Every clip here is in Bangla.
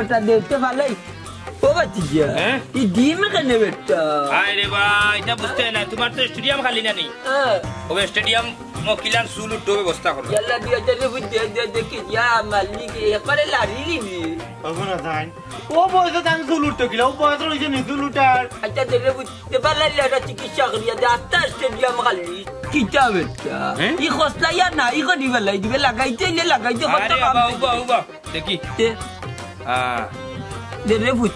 বেটা দেখতে ভালোই ও বাচ্চা এই ডিম কেন বেটা আরে ভাই এটা বুঝতে না তোমার তো স্টেডিয়াম খালি না নেই ও স্টেডিয়াম মকিলান সুল উঠো ব্যবস্থা করো ইয়াল্লা দিয়া দে দে দেখি ইয়া মালিক একবারে লাড়ি নি ওখানে যাই ও বয়সে দান সুল উঠতো কিলা ও বয়স রইছে নি সুল উঠার আচ্ছা দেখে বুঝতে পারলাম এটা চিকিৎসা করিয়া দে আস্তে স্টেডিয়াম খালি কিটা বেটা ই খসলা ইয়া না ই করি বেলাই দিবে লাগাইতে কত কাম উবা দেখি দে রে বুঝ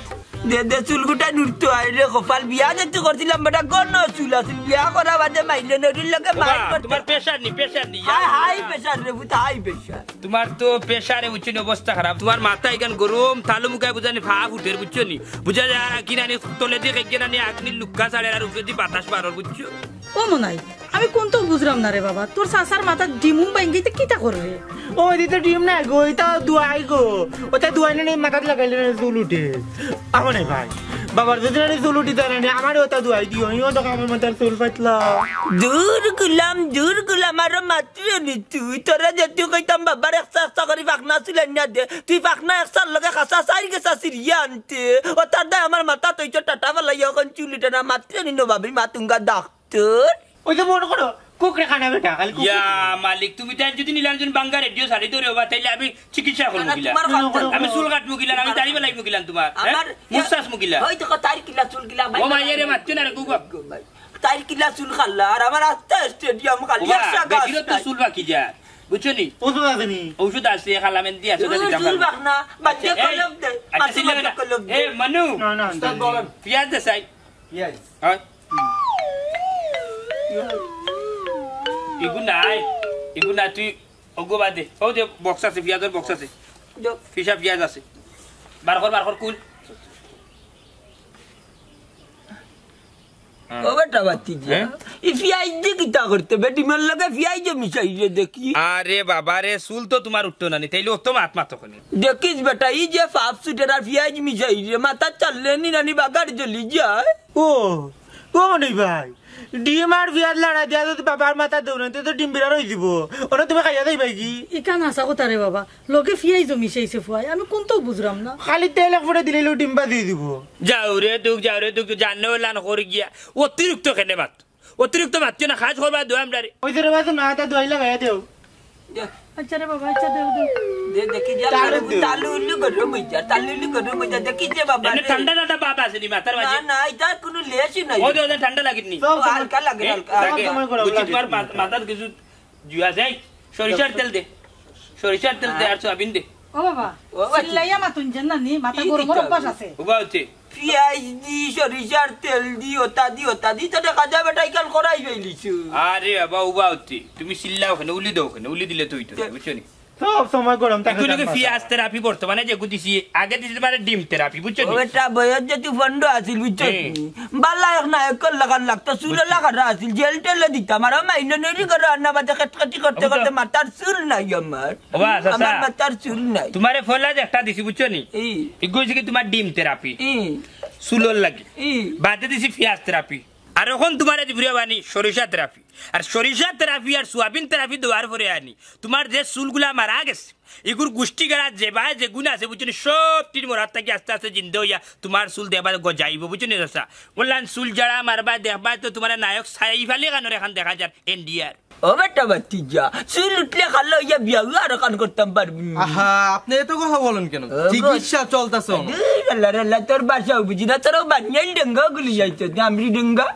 দে চুলগুটা নুরতো আইরে কপাল বিয়া যেতে করছিলাম বেটা কোন চুল আছিল বিয়া করা বাদে মাইলে নরির লগে মাইল করতে তোমার প্রেসার নি হাই প্রেসার রে বুঝ হাই প্রেসার তোমার তো প্রেসারে উচ্চনি অবস্থা খারাপ তোমার মাথা এখান গরম তালু মুখায় বুঝানি ভাব উঠের বুঝছো নি বুঝা যায় কিনানি তলে দিয়ে কেনানি আগনি লুকা ছাড়ে আর উপরে দিয়ে বাতাস পারর বুঝছো ও মনাই আমি কোন তো বুঝলাম না রে বাবা তোর সাসার মাথা ডিমুম বাইঙ্গিতে কিটা করবে ও দিতে ডিম না গো এটা দুয়াই গো ওটা দুয়াই না মাথাত লাগাইলে চুল উঠে আমার নাই ভাই বাবার যদি না চুল উঠি তার না আমার ওটা দুয়াই দিও ইও তো আমার মাথার চুল ফাটলা দূর গুলাম আর মাত্র নি তুই তোরা যেতে কইতাম বাবার এক্সারসাইজ করি পাখনা ছিলেন না দে তুই পাখনা এক্সার লগে খাসা সাই গেছা সিরিয়া আনতে ও তার দা আমার মাথা তুই টাটা বলা ইয়খন চুলিটা না মাত্র নি নো ভাবি মাতুঙ্গা ডাক্তার ওই যে মনে করো কুকরে খানা বেটা খালি ইয়া মালিক তুমি তাই যদি নীলাঞ্জন বাঙ্গা রেডিও সারি ধরে হবা তাইলে আমি চিকিৎসা করব গিলা আমি চুল কাটবো গিলা আমি দাড়ি বেলাইব গিলা তোমার আমার মুস্তাস মুগিলা ওই তো তার কিলা চুল কিলা ভাই ও মাইরে মারতে না রে গুগা তার কিলা চুল খাল্লা আর আমার আস্তে স্টেডিয়াম খালি একশা গাছ বেকিরো তো চুল বাকি যায় বুঝছো নি ওষুধ আছে নি ঔষধ আছে খালামেন দিয়া আছে দাদি চুল বাকনা বাচ্চা কলম দে আচ্ছা কলম দে এ মানু না উস্তাদ বলেন পিয়াজ দে সাই পিয়াজ হ্যাঁ ইগুনা তুই ওগো বাদে ও যে বক্স আছে পিয়াজের বক্স আছে ফিসা পিয়াজ আছে বার কর কুল ও বেটা বাতি যে ই পিয়াজ দি কিটা করতে বেটি মন লগে পিয়াজ যে মিশাই রে দেখি আরে বাবা রে চুল তো তোমার উঠতো না নি তাইলে ও তো আত্মা তখন দেখিস বেটা ই যে ফাফ সুটের আর পিয়াজ মিশাই রে মাথা চাললে নি নানি বাগার জ্বলি যায় ও নেই ভাই ডিম আর পিয়াজ লড়াই দিয়া যদি বাবার মাথা দৌড়ে তো ডিম বিরার হয়ে দিব ওরা তুমি খাইয়া দেই ভাই কি ইকান আসা কথা রে বাবা লোকে ফিয়াই জমি সেইছে ফুয়াই আমি কোন তো বুঝলাম না খালি তেল এক ফুটে দিলে ডিম বা দিয়ে দিব যাও রে তুক জানো লান করে গিয়া অতিরিক্ত খেলে মাত অতিরিক্ত মাত্র না খাজ করবা দো আমরা ওই যে বাবা না তা দই লাগাইয়া দেও আচ্ছা রে বাবা আচ্ছা দেও দে দেখি যা তালুলু গরম হইতা দেখি যে বাবা এনে ঠান্ডা বাবা আছে নি মাথার মাঝে না এটা কোনো লেসই নাই ও দে ঠান্ডা লাগেনি হালকা লাগে হালকা তোমার মাথার কিছু জুয়া যায় সরিষার তেল দে আর সয়াবিন দে ও বাবা সিল্লাইয়া মাতুন জানা নি মাথা গরম অভ্যাস আছে উবা হচ্ছে পিয়াজ দি সরিষার তেল দি ওটা দি তো দেখা যাবে এটা ইকাল করাই ফেলিছো আরে বাবা উবা হচ্ছে তুমি সিল্লা ওখানে উলি দাও ওখানে উলি দিলে তুই তো বুঝছো নি সব সময় গরম থাকে এগুলোকে পিয়াজ থেরাপি বর্তমানে যে গুদিছি আগে দিছি মানে ডিম থেরাপি বুঝছো নি ওটা বয়স যেতে ফন্ড আছিল বুঝছো বালা এক না এক লাগান লাগতো চুল লাগারা আছিল জেল টেলে দিতাম আর মাইনে নেরি করে রান্না বাজে কাটি করতে মাথার চুল নাই আমার মাথার চুল নাই তোমারে ফলা যে একটা দিছি বুঝছো নি এগুলো কি তোমার ডিম থেরাপি চুলর লাগে বাদে দিছি পিয়াজ থেরাপি আর এখন তোমার প্রিয় বাণী সরিষা থেরাপি আর সরিষা থেরাপি আর সোয়াবিন থেরাপি দেওয়ার পরে আনি তোমার যে চুলগুলা মারা গেছে এগুর গোষ্ঠী গেলা যে গুণ আছে বুঝছো সব টির মরার থেকে আস্তে আস্তে জিন্দে হইয়া তোমার চুল দেবা গজাইব বুঝছো নি চাচা বললাম চুল জড়া মারবা দেখবা তো তোমার নায়ক সাই ফালি কানোর এখন দেখা যার এনডিআর ও বেটা বাতিজা চুল উঠলে খালো ইয়া বিয়া আর কান করতাম পারবি আহা আপনি এত কথা বলেন কেন চিকিৎসা চলতেছে আল্লাহ তোর বাসা বুঝি না তোর বানিয়াল ডেঙ্গা গুলি যাইতো আমি ডেঙ্গা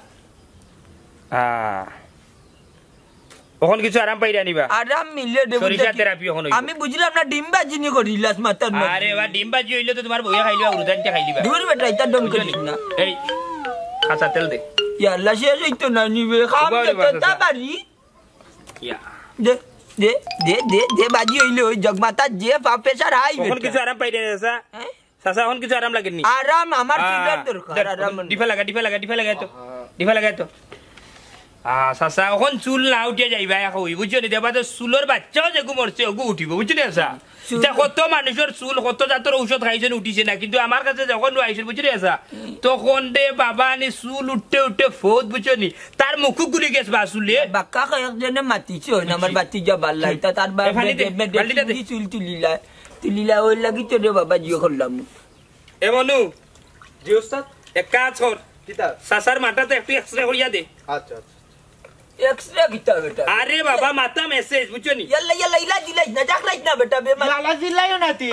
ওখান কিছু আরাম পাইরা নিবা আরাম মিলে দেব সরিষা থেরাপি ওখান আমি বুঝলাম না ডিম বাজি নি করিলাস মাথার মধ্যে আরে বা ডিম বাজি হইলে তো তোমার বইয়া খাইলিবা উরুদানটা খাইলিবা দূর বেটা এটা ডং করিস না এই আচ্ছা তেল দে ইয়া আল্লাহ শেষ হইতো না নিবে খাম তো তা বাড়ি ইয়া দে বাজি হইলে ওই জগমাতা যে প্রেসার হাই ওখান কিছু আরাম পাইরা চাচা চাচা ওখান কিছু আরাম লাগেনি আরাম আমার চুলের দরকার আরাম ডিফা লাগা তো চাচা ওখান চুল না উঠিয়া যাইবা এখন বুঝছো নি দেবা তো চুলের বাচ্চাও যেগু মরছে ওগু উঠিব বুঝছো নি আছা এটা কত মানুষের চুল কত জাতের ঔষধ খাইছেন উঠিছে না কিন্তু আমার কাছে যখন আইসেন বুঝছো নি আছা তখন দে বাবা নি চুল উঠতে ফোত বুঝছো নি তার মুখ গুলি গেছে বা চুলে বাক্কা কয়েকজনে মাতিছে আমার বাতি যা ভাল লাগতা তার চুল তুলিলা ওই লাগি তো রে বাবা জিও করলাম এমনু জি উস্তাদ এক কাজ কর কিতা সাসার মাথাতে একটু এক্সরে করিয়া দে আচ্ছা আচ্ছা एक्सरे किता बेटा আরে বাবা মাথা মেসেজ বুঝছো নি यल्ला यल्ला इलाज इलाज ना जाखलाइज ना बेटा बे লালা জিল্লাইও না তে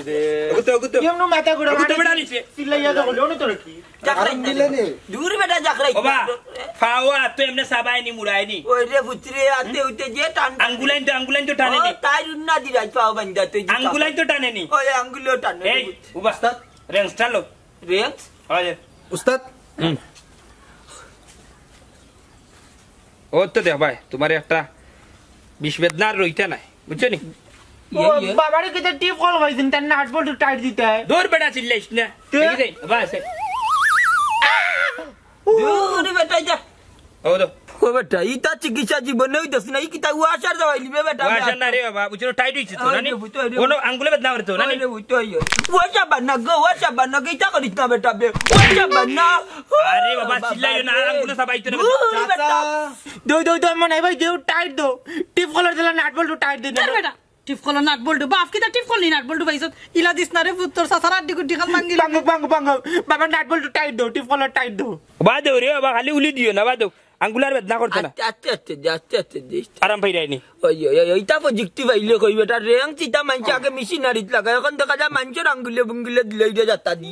রে গুতো কেমন মাথা ঘুরে গুতো বেড়া নিছে চিল্লাইয়া তো বলো না তোর কি जाखलाइज দিলেনি दूर बेटा जाखलाइज বাবা ফাওয়া তো এমনে সাবাই নি মুড়াই নি ओए रे पुत्रे आते होते जे टान আঙ্গুলাইন তো টানে নি ताई उन्ना दिराज पाव बंदा तो আঙ্গুলাইন তো টানে নি ओए अंगुलो टान এই উস্তাদ রেঞ্জটা লো रेंस আরে উস্তাদ ও তো দেখ ভাই তোমার একটা বিষ বেদনার রইতা নাই বুঝছো নি বাবারে কিতে টিপ কল হইছেন তার নাট বল্টু টাইট দিতে হয় দূর বেড়া চিল্লাইস না দেখি দে বাস दूर बेटा जा ও তো ओ बेटा इता चिकित्सा जीवन नहीं दस नहीं किता वाशर दवाई लिबे बेटा ওয়াশা না রে বাবা বুঝছো টাইট হইছে তো নানি ওনো আঙ্গুলে বেদনা করতো নানি ओए बुतो यो वाशा बना गो किता करिता बेटा बे वाशा बना আরে বাবা চিল্লাইও না আঙ্গুলে সবাই তো दूर बेटा দো মনে ভাই দেউ টাইট দো টিপ কলার দিলা নাট বল্টু টাইট দি ধর বেটা টিপ কল নাট বল্টু বাপ কিতা টিপ কল নাট বল্টু পাইছত ইলা দিস না রে পুত্তর সাসার আড্ডি গুড্ডি খাল মাঙ্গিল বাঙ্গ বাবা নাট বল্টু টাইট দো টিপ কলার টাইট দো বাদো রে বাবা খালি উলি দিও না বাদো আঙ্গুলার বেদনা করতো না আচ্ছা আরাম পাইরাই নি ওই ইতা প্রযুক্তি পাইলে কই বেটা রেং চিতা মানছে আগে মেশিনারিত লাগা এখন দেখা যায় মানুষের আঙ্গুলে বুঙ্গুলে দিলে যাতা দি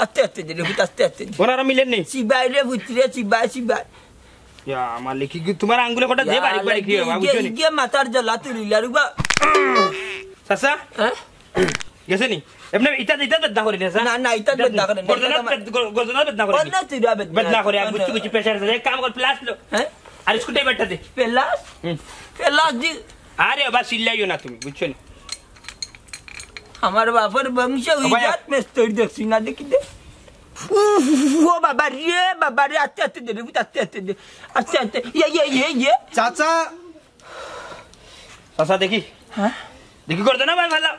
আস্তে দিলে আস্তে ওনারা মিলেন নি সিবাই রে পুত্রে সিবাই ইয়া মালিক কি তোমার আঙ্গুলে কটা দে বাড়ি কি বাবা বুঝছো নি গিয়ে মাথার জ্বালা তুলিলা রুবা সাসা হ্যাঁ গেছে নি এমনি ইটা বেদনা করি না না ইতা বেদনা করে গর্দনা বেদনা করি না তুই বেদনা করে আর কিছু প্রেসার আছে কাম কর প্লাস লো হ্যাঁ আর স্কুটাই বেটা দে পেলাস দি আরে বাবা চিল্লাইও না তুমি বুঝছো নি আমার বাপের বংশ ইজাত মেস্তর দেখছি না দেখি দে ও বাবা রে আস্তে দে আস্তে ইয়ে চাচা সাসা দেখি হ্যাঁ দেখি গর্দনা ভাই ভালো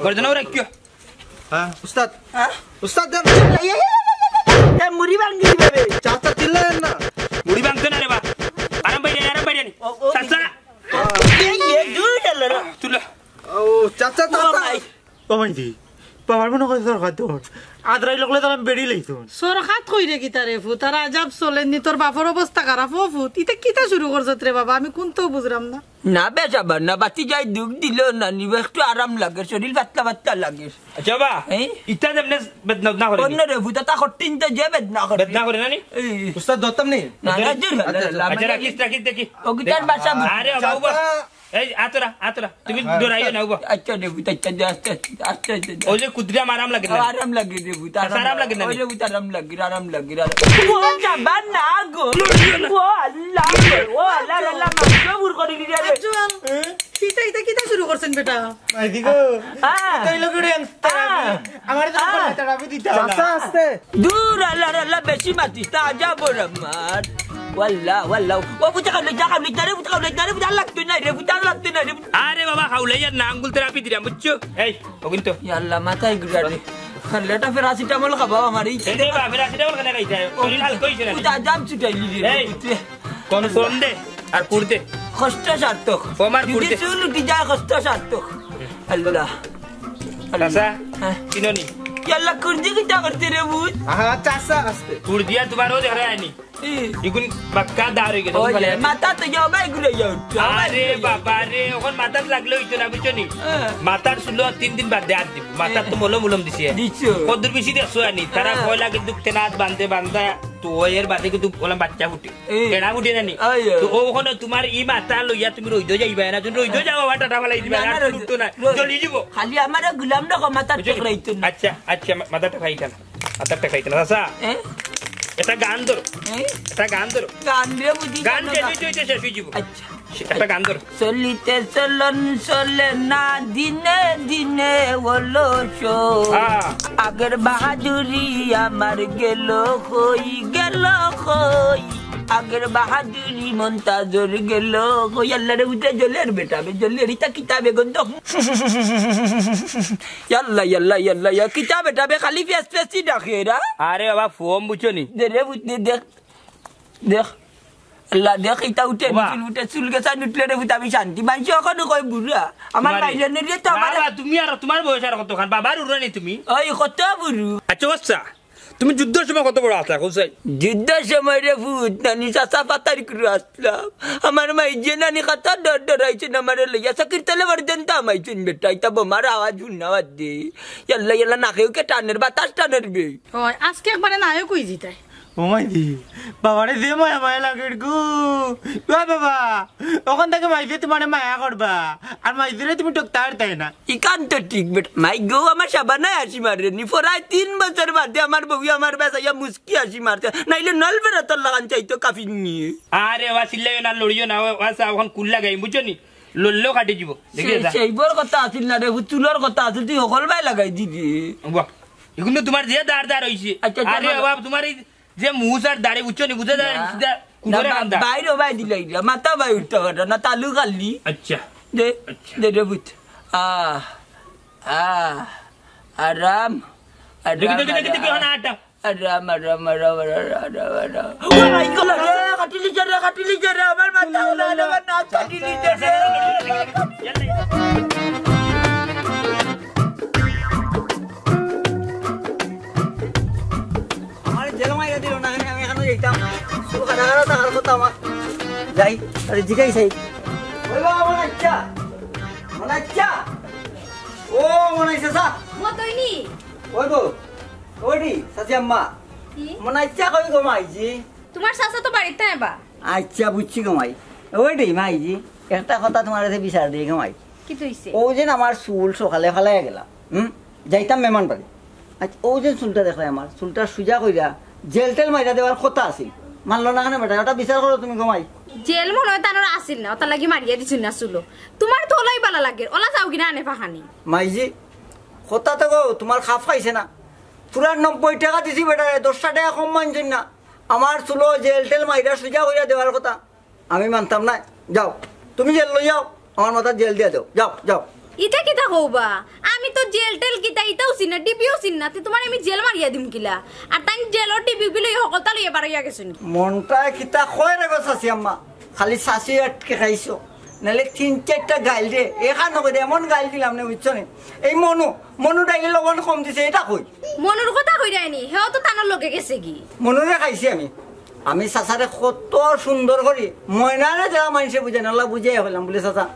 গর্দনা রাখিও হ্যাঁ উস্তাদ হ্যাঁ উস্তাদ দেন এ মুড়ি ভাঙ্গি দিবে চাচা চিল্লায়েন না মুড়ি ভাঙতো না রে বা আরাম বাইরে নি সাসা ইয়ে দূর চল রে তুলো ও চাচা ও চাচা ভাই ওমাইদি বাবার মনে করে সরকার তোর আদরাই লগলে তারা বেড়ি লাইছুন সরকাত কই রে কিতা রে ফুত আর আজাব চলেননি তোর বাপর অবস্থা খারাপ ও ফুত ইতে কিতা শুরু করছত রে বাবা আমি কোন তো বুঝলাম না না বেচাবার না বাতি যাই দুঃখ দিল না নিবে একটু আরাম লাগে শরীর পাতলা লাগে আচ্ছা বা এই? ইটা যেমনে বেদনা করে অন্য রে ভূতা তা কঠিন তো যে বেদনা করে বেদনা করে না নি এই, উস্তাদ দত্তম নেই না না জুর আচ্ছা রাখিস দেখি ও গিটার বাসা আরে বাবা এই আতরা তুমি দৌড়াইও না বাবা আচ্ছা রে ভূতা আস্তে ওই যে কুদরা মারাম লাগে না আরাম লাগে রে ভূতা আরাম লাগে না? ওই রে ভূতা আরাম লাগে ও যাবার না গো ও আল্লাহ মাফ করে দিদি রে আজল ইতে কিতা শুরু করছেন বেটা মাইদি গো হ্যাঁ তাই লোক রেন্স আমার তো কোন তারাবি দিতা চাচা আসতে দূর আল্লাহ বেশি মাতিস তা যাব আমার ওয়াল্লাহ ও বুঝা কাবলে লাগতো না রে আরে বাবা হাউলাই আর না আঙ্গুল থেরাপি দিলাম বুঝছো এই ওগুন তো আল্লাহ মাথায় ঘুরা রে খালেটা প্যারাসিটামল খাবা আমার এই এই দে বাবা ফেরাসিটা বল কেন খাইছে শরীর হালকা হইছে না বুঝা জাম ছুটাইলি রে এই কোন ফোন দে আর পুরতে কষ্ট সার্থক ওমার যদি পুরতে চুল উঠি যায় কষ্ট সার্থক আল্লাহ চাচা হ্যাঁ চিনোনি আল্লাহ কুরজি কিটা করতে রে বুঝ হ্যাঁ চাচা আসতে পুর দিয়া তোমার ও দেখা আনি ইগুন বাক্কা দাঁড় হয়ে ওই গেছে মাথা তো যাও বাই ঘুরে যাও আরে বাবা রে ওখন মাথার লাগলে হইতো না বুঝছো নি মাথার শুলো 3 দিন বাদ দে আর দিব মাথার তো মলম দিছে দিছো কদর বেশি দেখছো আনি তারা কয়লা কিন্তু তেনাত বান্ধা তো এর বাদে কিন্তু ওলা বাচ্চা ফুটে কেনা ফুটে জানি তো ওখানে তোমার ই মাথা লইয়া তুমি রইদ যাইবা না তুমি রইদ যাও টাটা ফলাই দিবা আর ফুটতো না জলদি যাব খালি আমার গুলাম না মাথা টকরাইতো না আচ্ছা মাথাটা খাইতা না মাথাটা খাইতা না চাচা এটা গান ধরো গান রে বুঝি গান যে শেষ হয়ে যাব আচ্ছা একটা গান ধরো চলিতে চলন চলে না দিনে দিনে হলো শো আগের বাহাদুরি আমার গেল হই আগের বাহাদুরি মন্তাজর গেল হই আল্লাহ রে উঠে জলের বেটা জলের ইতা কিতাবে গন্ধ ইয়াল্লা কিতাব বেটা খালি পেছি ডাকে রা আরে বাবা ফোম বুঝছো নি দে রে বুঝনি দেখ আল্লাহ দেখ এটা উঠে উঠে চুল গেছা উঠলে রে আমি শান্তি মানছি ওখানে কয় বুড়া আমার বাইলেনের তো আমার তুমি আর তোমার বয়স আর কতখান বাবার উড়ানি তুমি ওই কত বুড়ু আচ্ছা বাচ্চা তুমি যুদ্ধের সময় কত বড় আসলা কোথায় যুদ্ধের সময় রে ভূত নানি চাচা পাতারি করে আসলাম আমার মাইজে নানি খাতা ডর ডরাইছেন আমার লইয়া চাকরির তালে বাড়িতেন তো আমাইছেন বেটা এটা বোমার আওয়াজ শুনাওয়াজ দে ইয়াল্লা ইয়াল্লা নাকেও কে টানের বাতাস টানের বে আজকে একবারে নায়ক কই জিতাই ও মাইদি বাবারে যে মায়া মায়া লাগে গো বাবা ওখান থেকে মাইজে তোমার মায়া করবা আর মাইজে তুমি টকতার তাই না ইকান তো ঠিক বেটা মাই গো আমার সাবানায় হাসি মারেনি পরায় 3 বছর বাদে আমার বউ আমার বেসাইয়া মুস্কি হাসি মারতে নাইলে নল বেরাতর লাগান চাইতো কাফি নিয়ে আরে ওয়াসিল্লাও না লড়িও না ওয়াসা ওখান কুল্লা গাই বুঝছো নি লড়লেও কাটি যাব সেইবর কথা আছিল না রে চুলোর কথা আছিল তুই সকল বাই লাগাই দিবি বাহ এগুলো তোমার যে দাঁড় দাঁড় হইছে আরে বাবা তোমার যে মুছ আর দাড়ি বুঝছো নি বুঝে বাইরে বাই দিলাই মাথা বাই উঠতে পারে না তালু খালি আচ্ছা দে দে রে বুঝ আরাম আরাম আরাম আরাম আরাম কাটিলি যারে আমার মাথা আমার নাক কাটিলি যারে যাই আরে জিগাই চাই ও মনাইছে সা মতইনি ওই গো ওডি সাসি আম্মা মনাইছে কই গো মাইজি তোমার চাচা তো বাড়িতে আইবা আচ্ছা বুঝছি গো মাই ওডি মাইজি একটা কথা তোমার কাছে বিচার দিই গো মাই কি তুইছে ও যে আমার চুল সকালে ফালাই গেলা যাইতাম মেহমান বাড়ি আচ্ছা ও যে চুলটা দেখলে আমার চুলটা সুজা কইরা জেল টেল মাইরা দেওয়ার কথা আছিল মানলো না কেন বেটা ওটা বিচার করো তুমি গো মাই জেল মনে হয় তানোর আসিল না ওটা লাগি মারিয়া দিছুন না চুলো তোমার তো ওলাই বালা লাগে ওলা যাও কিনা আনে পাহানি মাইজি কথা তো গো তোমার খাপ খাইছে না পুরা 90 টাকা দিছি বেটা 10 টাকা কম মানছেন না আমার চুলো জেল টেল মাইরা সুজা কইরা দেওয়ার কথা আমি মানতাম না যাও তুমি জেল লই যাও আমার মাথা জেল দিয়ে দাও যাও যাও ইটা কিতা হওবা আমি তো জেল টেল কিতা ইতাও চিন না ডিবিও চিন না তোমার আমি জেল মারিয়া দিম কিলা আর তাই জেলর ডিবি বিলে হকলতা লইয়া বাড়াইয়া গেছুন মনটা কিতা কয় রে গো সাসি আম্মা খালি সাসি আটকে খাইছো নালে 3-4টা গাইল রে এখানো করে এমন গাইল দিলাম না বুঝছো না এই মনু ডাইলে লবণ কম দিছে এটা কই মনুর কথা কই রাইনি হেও তো তানোর লগে গেছে কি মনুরে খাইছি আমি চাচারে কত সুন্দর করি ময়নারে যারা মানুষে বুঝে না বুঝাই হলাম বলে চাচা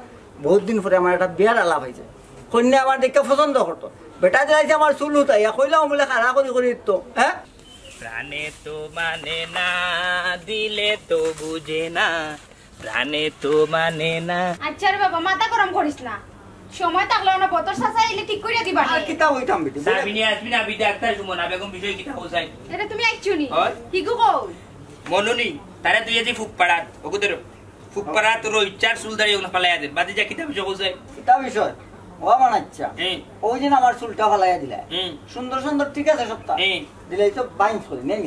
বহুত দিন পরে আমার একটা বিয়ার আলাপ হয়েছে কন্যা আমার দেখে পছন্দ করতো বেটা যাইছে আমার চুল উঠাইয়া কইলাম বলে খারা করি তো হ্যাঁ প্রাণে তো মানে না দিলে তো বুঝে না প্রাণে তো মানে না আচ্ছা রে বাবা মাথা গরম করিস না সময় থাকলে না বতর চাচা এলে ঠিক কইরা দিবা আর কিতা হইতাম বিটি সাবিনী আসবিনা বিদা ডাক্তার সুমনা বেগম বিষয় কিতা হোসাই এটা তুমি আইছুনি হয়? কি গো মনুনি তারে তুই যে ফুকপাড়াত ওগুদের ফুকপাড়াত রইচার সুলদারি ওগুলা পালাইয়া দে বাদি যা কিতা বিষয় হোসাই কিতা বিষয় ও মানাচ্ছা ওই দিন আমার চুলটা ফালাইয়া দিলা সুন্দর সুন্দর ঠিক আছে সবটা দিলাই তো বাইন চলি নেই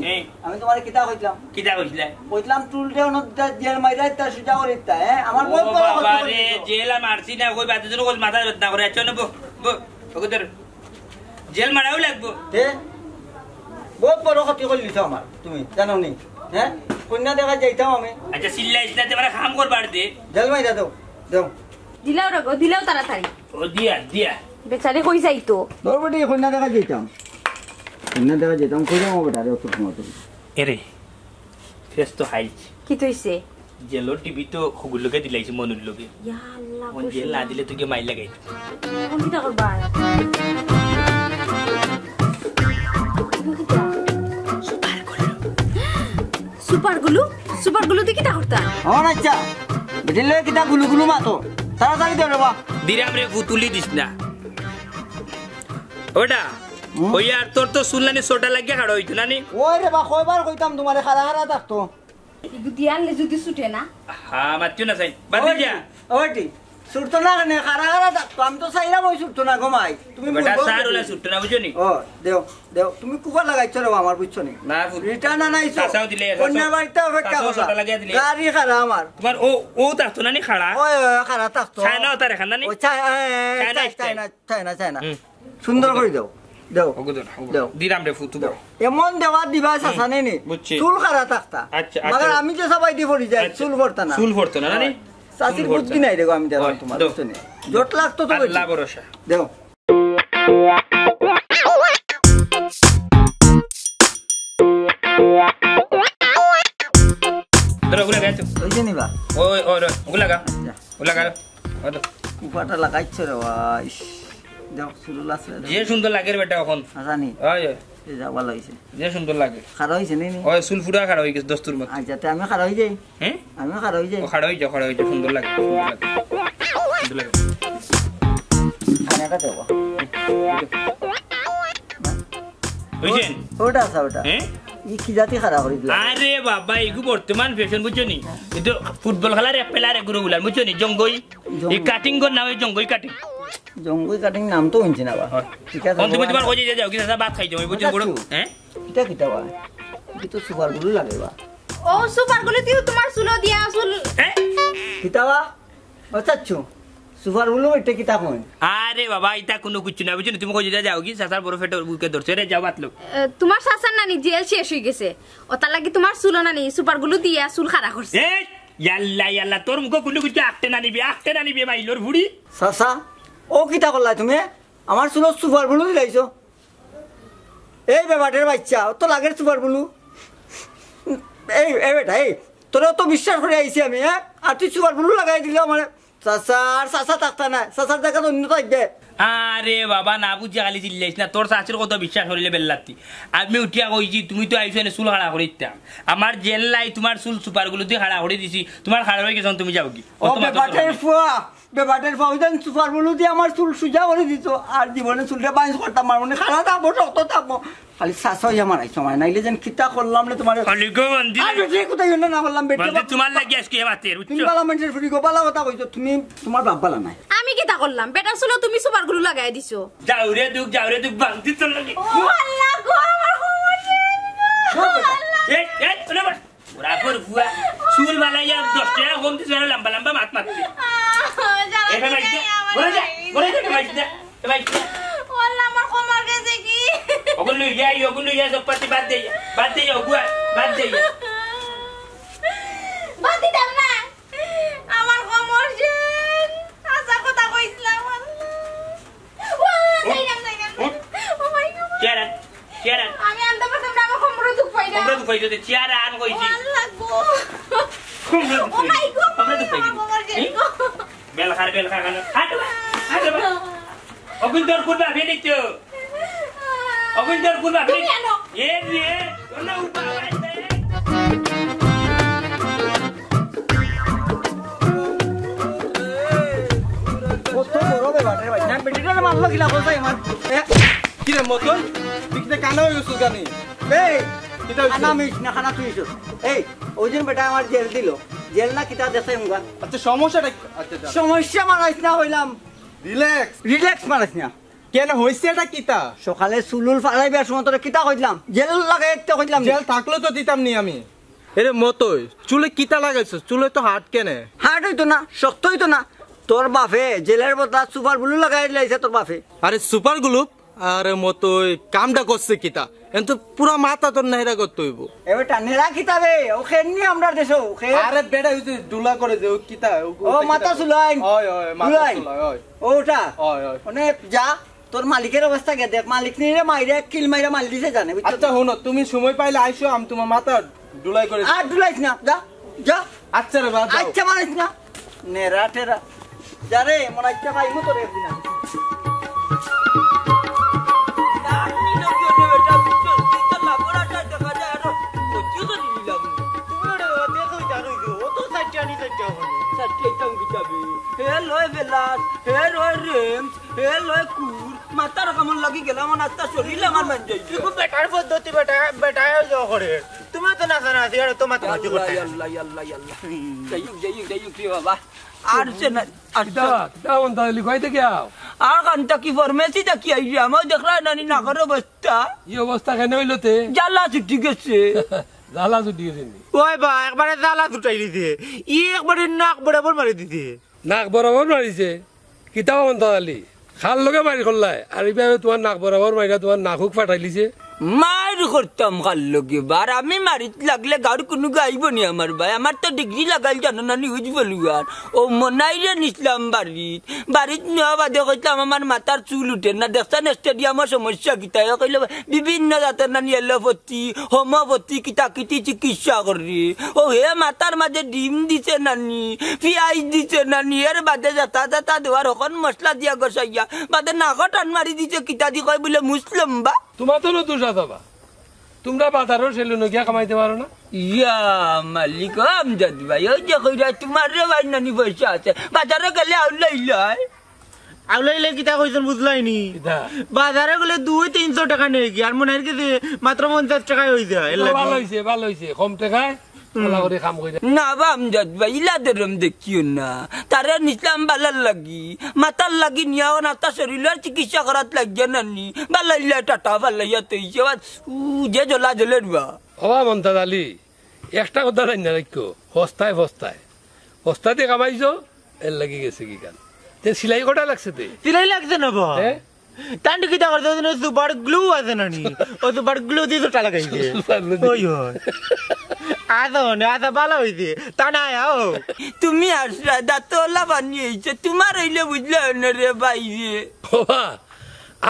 আমি তোমার কিতা কইলাম কিতা কইছিলা কইলাম চুলটা অনটা জেল মাইরা তা সুজা করিতা আমার ও বাবা রে জেলা মারছি না কই বাদি জন্য কই মাথা বেদনা করে আচ্ছা না ওগুদের জেল মারাও লাগবো তে বহুত বড় ক্ষতি করলিছ আমার তুমি জানো নি হ্যাঁ কন্যা দেখা যাইতাম আমি আচ্ছা সিল্লা ইসলা তোমার কাম করবার দে জেল মাইরা দাও দাও দিলাও রে গো দিলাও তাড়াতাড়ি ও দিয়া দিয়া বেচারি কই যাইতো দরবটি কন্যা দেখা যাইতাম কইলাম বেটা রে অত সময় তুমি এরে ফেস তো হাইছ কি তুইছে জেলর টিভি তো হগুলোকে দিলাইছে মনুর লগে ইয়া আল্লাহ মন জেল না দিলে তুই মাইল লাগাই কোন কিটা করবা সুপার গুলো তুই কিটা করতা আমার আচ্ছা বেটিলে কিটা গুলু মাতো তাড়াতাড়ি দে রে বা দিরাম রে ফুতুলি দিস না ওটা ওই আর তোর তো শুনলানি সোটা লাগিয়া কাড় হইতো না নি ওই রে বা কয়বার কইতাম তোমারে খারা থাকতো ইগু দিয়ালে যদি ছুটে না হ্যাঁ মাতিও না সাই বাদ যা ওইটি ছুটতো না কেন খারা থাকতো আমি তো চাইলাম ওই ছুটতো না ঘুমাই তুমি বেটা সার হলা ছুটতো না বুঝছো নি ও দেও তুমি কুকুর লাগাইছো রে আমার বুঝছো নি না রিটার্ন আনাইছো চাচাও দিলে অন্য বাড়িতে অপেক্ষা করো সোটা লাগিয়া দিলে গাড়ি খারা আমার তোমার ও থাকতো না নি খাড়া ওই খারা থাকতো চাই না তার এখান না নি ও চাই না সুন্দর করে দাও দাও ওগুদন দাও। দিরাম রে ফুতু এমন দেওয়া দিবা সাসানে নি বুঝছি। চুল খারা থাকতা আচ্ছা, মাগার আচ্ছা। আমি যে সবাই দি পড়ি যাই চুল পড়তা না চুল পড়তো না নি সাসির বুদ্ধি নাই দেখো আমি দেখো হয়, তোমার দাও। বুঝছো নি? জট লাগতো তো আল্লাহ ভরসা দেও ধরো ওগুলা গাইছো ওই যে নিবা ওই ওই ওগুলা গা ওগুলা গা উপাটা লাগাইছো রে ভাই দেও চুল আছে যে সুন্দর লাগে রে বেটা এখন জানি ওই ওই, এই যা ভালো হইছে যে সুন্দর লাগে খারা হইছে নি ওই চুল ফুটা খাড়া হয়ে গেছে দস্তুর মত আজ যাতে আমি খারা হই যাই হ্যাঁ আমি খারা হই যাই ও খাড়া হয়ে যা সুন্দর লাগে সুন্দর লাগে খানাটা দেব বুঝছেন ওটা আছে ওটা হ্যাঁ ই কি জাতি খারা করি দিলা আরে বাবা এগু বর্তমান ফ্যাশন বুঝছো নি কিন্তু ফুটবল খেলার এক প্লেয়ার এগুলো গুলার বুঝছো নি জঙ্গই এই কাটিং গর নাম জঙ্গই কাটিং জঙ্গই কাটিং নাম তো হইছে না বা ঠিক আছে তুমি তোমার কই যাও কি দাদা ভাত খাই যাও বুঝছো বড় হ্যাঁ কিটা কিটা বা কি তো সুপার গুলো লাগে বা ও সুপার গুলো দিও তোমার চুলো দিয়া চুল হ্যাঁ কিটা বা ও চাচ্ছু সুপার গুলো এটা কিটা কই আরে বাবা এটা কোনো কিছু না বুঝছো তুমি কই যাও কি সাসার বড় ফেটে বুকে ধরছে রে যাও বাতলো তোমার শাসার নানি জেল শেষ হয়ে গেছে ওটার লাগি তোমার চুলো নানি সুপার গুলো দিয়া চুল খাড়া করছে এই ইয়াল্লা ইয়াল্লা তোর মুখ কোনো কিছু আটতে না নিবি মাইলোর বুড়ি সাসা ও কিটা করলা তুমি আমার চুলো সুপার গুলো দিলাইছো এই বেবাটের বাচ্চা ও তো লাগে সুপার গুলো এই এই বেটা এই তোরা তো বিশ্বাস করে আইছি আমি হ্যাঁ আর তুই সুপার গুলো লাগাই দিল আমার সাসা থাকতা না সাসার দেখা তো অন্য থাকবে আরে বাবা না বুঝে খালি চিল্লাইছ না তোর শাশুর কত বিশ্বাস করিলে বেল্লাতি আমি উঠিয়া কইছি তুমি তো আইছো এনে চুল হাড়া করে দিতাম আমার জেল লাই তোমার চুল সুপার গুলো দিয়ে হাড়া করে দিছি তোমার হাড়া হয়ে গেছে তুমি যাও কি ও বেবাটের ফাউজান সুপার গুলো দিয়ে আমার চুল সুজা করে দিত আর জীবনে চুলটা বাইশ করতাম আর মানে খারাপ থাকবো রক্ত থাকবো খালি শাসাই আমার আইছো আমার নাইলে যেন খিতা করলাম না তোমার খালি গো বন্দি আর বেটে কোথায় জন্য না বললাম বেটে বন্দি তোমার লাগি আজকে মাতে তুমি বুঝছো বালা মানুষের ফুরি গো বালা কথা কইছো তুমি তোমার বাপ বালা নাই আমি কি তা করলাম বেটার চুলো তুমি সুপার গুলো লাগাই দিছো যাও রে দুঃখ বন্দি তোর লাগি ও আল্লাহ গো আমার এই এই তোরা ওরা পর ফুয়া চুল বালাইয়া 10 টাকা কম দিছ লম্বা লম্বা মাত মারতে এটা বাইতে বলে যা বাইতে ওয়াল্লাহ আমার কোমর গেছে কি ওগুলো ইয়া সব পাতি বাদ দে ওগুয়া বাদ দে বাতি দাও না আমার কোমর যে আশা কথা কইছিলাম ও মাই গড চেয়ারা আমি আনতে পারতাম না আমার কোমর দুখ পাই না আমরা তো কইছো চেয়ারা আন কইছি আল্লাহ গো ও মাই গড আমরা তো কইছি কোমর যে বেল খার খান হাঁটবা ওগুন তোর কুরবা ফেলি তো ওগুন তোর কুরবা ফেলি এ রে না উঠা কত বড় বেবাটের বাচ্চা বেটিটা মারলো কিলা কোথায় আমার কি রে মতন পিকতে কানা হয়ে গেছিস গানি এই কিটা হইছে? খানা মিস না খানা তুই এই ওই দিন বেটা আমার জেল দিল জেল না কিতা দেখাই মুগা আচ্ছা সমস্যাটা আচ্ছা সমস্যা মারাইছ না হইলাম রিল্যাক্স রিল্যাক্স মারাইছ না কেন হইছে এটা কিতা সকালে চুলুল ফালাইবার সময় তোরা কিতা কইলাম জেল লাগে একটা কইলাম জেল থাকলো তো দিতাম নি আমি এরে মতই চুলে কিতা লাগাইছিস চুলে তো হাট কেনে হার্ড হইতো না শক্ত হইতো না তোর বাপে জেলের বদলা সুপার ব্লু লাগাই লাইছে তোর বাপে আরে সুপার গ্লুপ আরে মতই কামটা করছে কিতা কিন্তু পুরা মাথা তোর নাইরা করতে হইব এবার টানেরা কিতাবে ওকে নিয়ে আমরা দেশো ওকে আরে বেটা হইছে ডুলা করে যে ও কিতা ও মাথা চুলাই ওই ওই মাথা চুলাই ওই ওটা ওই ওই মানে যা তোর মালিকের অবস্থা কে দেখ মালিক নিয়ে মাইরে কিল মাইরা মাল দিছে জানে বুঝছো আচ্ছা শুনো তুমি সময় পাইলে আইসো আমি তোমার মাথা ডুলাই করে আর ডুলাইছ না যা যা আচ্ছা রে বাবা আচ্ছা মানিস না নেরা টেরা যারে মনে আচ্ছা পাইমু তোর একদিন মাতার কেমন লাগি গেলাম আত্মা শরীর আমার মান যাই বেটার পদ্ধতি বেটা করে তোমার তো না জানা আছে আর তোমার তো হাজি করতে বাবা আর আর কান্তা কি ফরমেসি দেখি আইছি আমার দেখলা নানি নাগর অবস্থা এই অবস্থা কেন হইলতে জ্বালা ছুটি গেছে জ্বালা ছুটি গেছে ওই বা একবারে জ্বালা দুটাই দিতে ই একবারে নাক বরাবর মারি দিতে নাক বরাবর মারিছে কিতাব অন্তরালি খাল লগে মারি করলাই আর এইভাবে তোমার নাক বরাবর মাইরা তোমার নাকুক ফাটাই লিছে মার করতাম কাল লগে বার আমি মারিত লাগলে গাড় কোনো গাইব নি আমার ভাই আমার তো ডিগ্রি লাগাইল জানো না নিউজ বলুয়ার ও মনাইরে নিসলাম বাড়িত নেওয়া বাদে কইলাম আমার মাথার চুল উঠে না দেখছেন স্টেডিয়ামের সমস্যা কিতা কইল বিভিন্ন জাতের নানি এলোপতি হোমিওপতি কিতা কিতি চিকিৎসা করি ও হে মাথার মাঝে ডিম দিছে নানি পিঁয়াজ দিছে নানি এর বাদে যাতা দেওয়ার এখন মশলা দিয়া গসাইয়া বাদে নাকট টান মারি দিছে কিতা দি কয় বলে মুসলিম বা তোমার তো নতুন সাজাবা তোমরা বাজারও সেলুনে গিয়া কামাইতে পারো না ইয়া মালিক আমজাদ ভাই ওই যে কইরা তোমার রে ভাই নানি পয়সা আছে বাজারে গেলে আউলাইলে কিতা কইছেন বুঝলাইনি বাজারে গেলে 200-300 টাকা নেই কি আর মনে হয় কি মাত্র 50 টাকায় হই যায় ভালো হইছে কম টাকায় না আমজাদ ভাই ইলাদেরম দেখিও না তারে নিসলাম বালার লাগি মাতার লাগি নিয়াও না তা শরীরের চিকিৎসা করাত লাগিয়া নানি বালাইলা টাটা বালাইয়া তৈছে যে জ্বলা জ্বলের বা হবা মমতাজ আলী একটা কথা নাই না রাখো হস্তায় কামাইছো এর লাগি গেছে কি কান তে সিলাই কটা লাগছে তে সিলাই লাগছে না বা তান্ডি কিতা করতে সুপার গ্লু আছে নানি ও সুপার গ্লু দিয়ে তো লাগাইছে ওই হয় আদা ভালো হইছে তা না তুমি আসরা দাঁতলা বানিয়েছো তোমার হইলে বুঝলে না রে বাইরে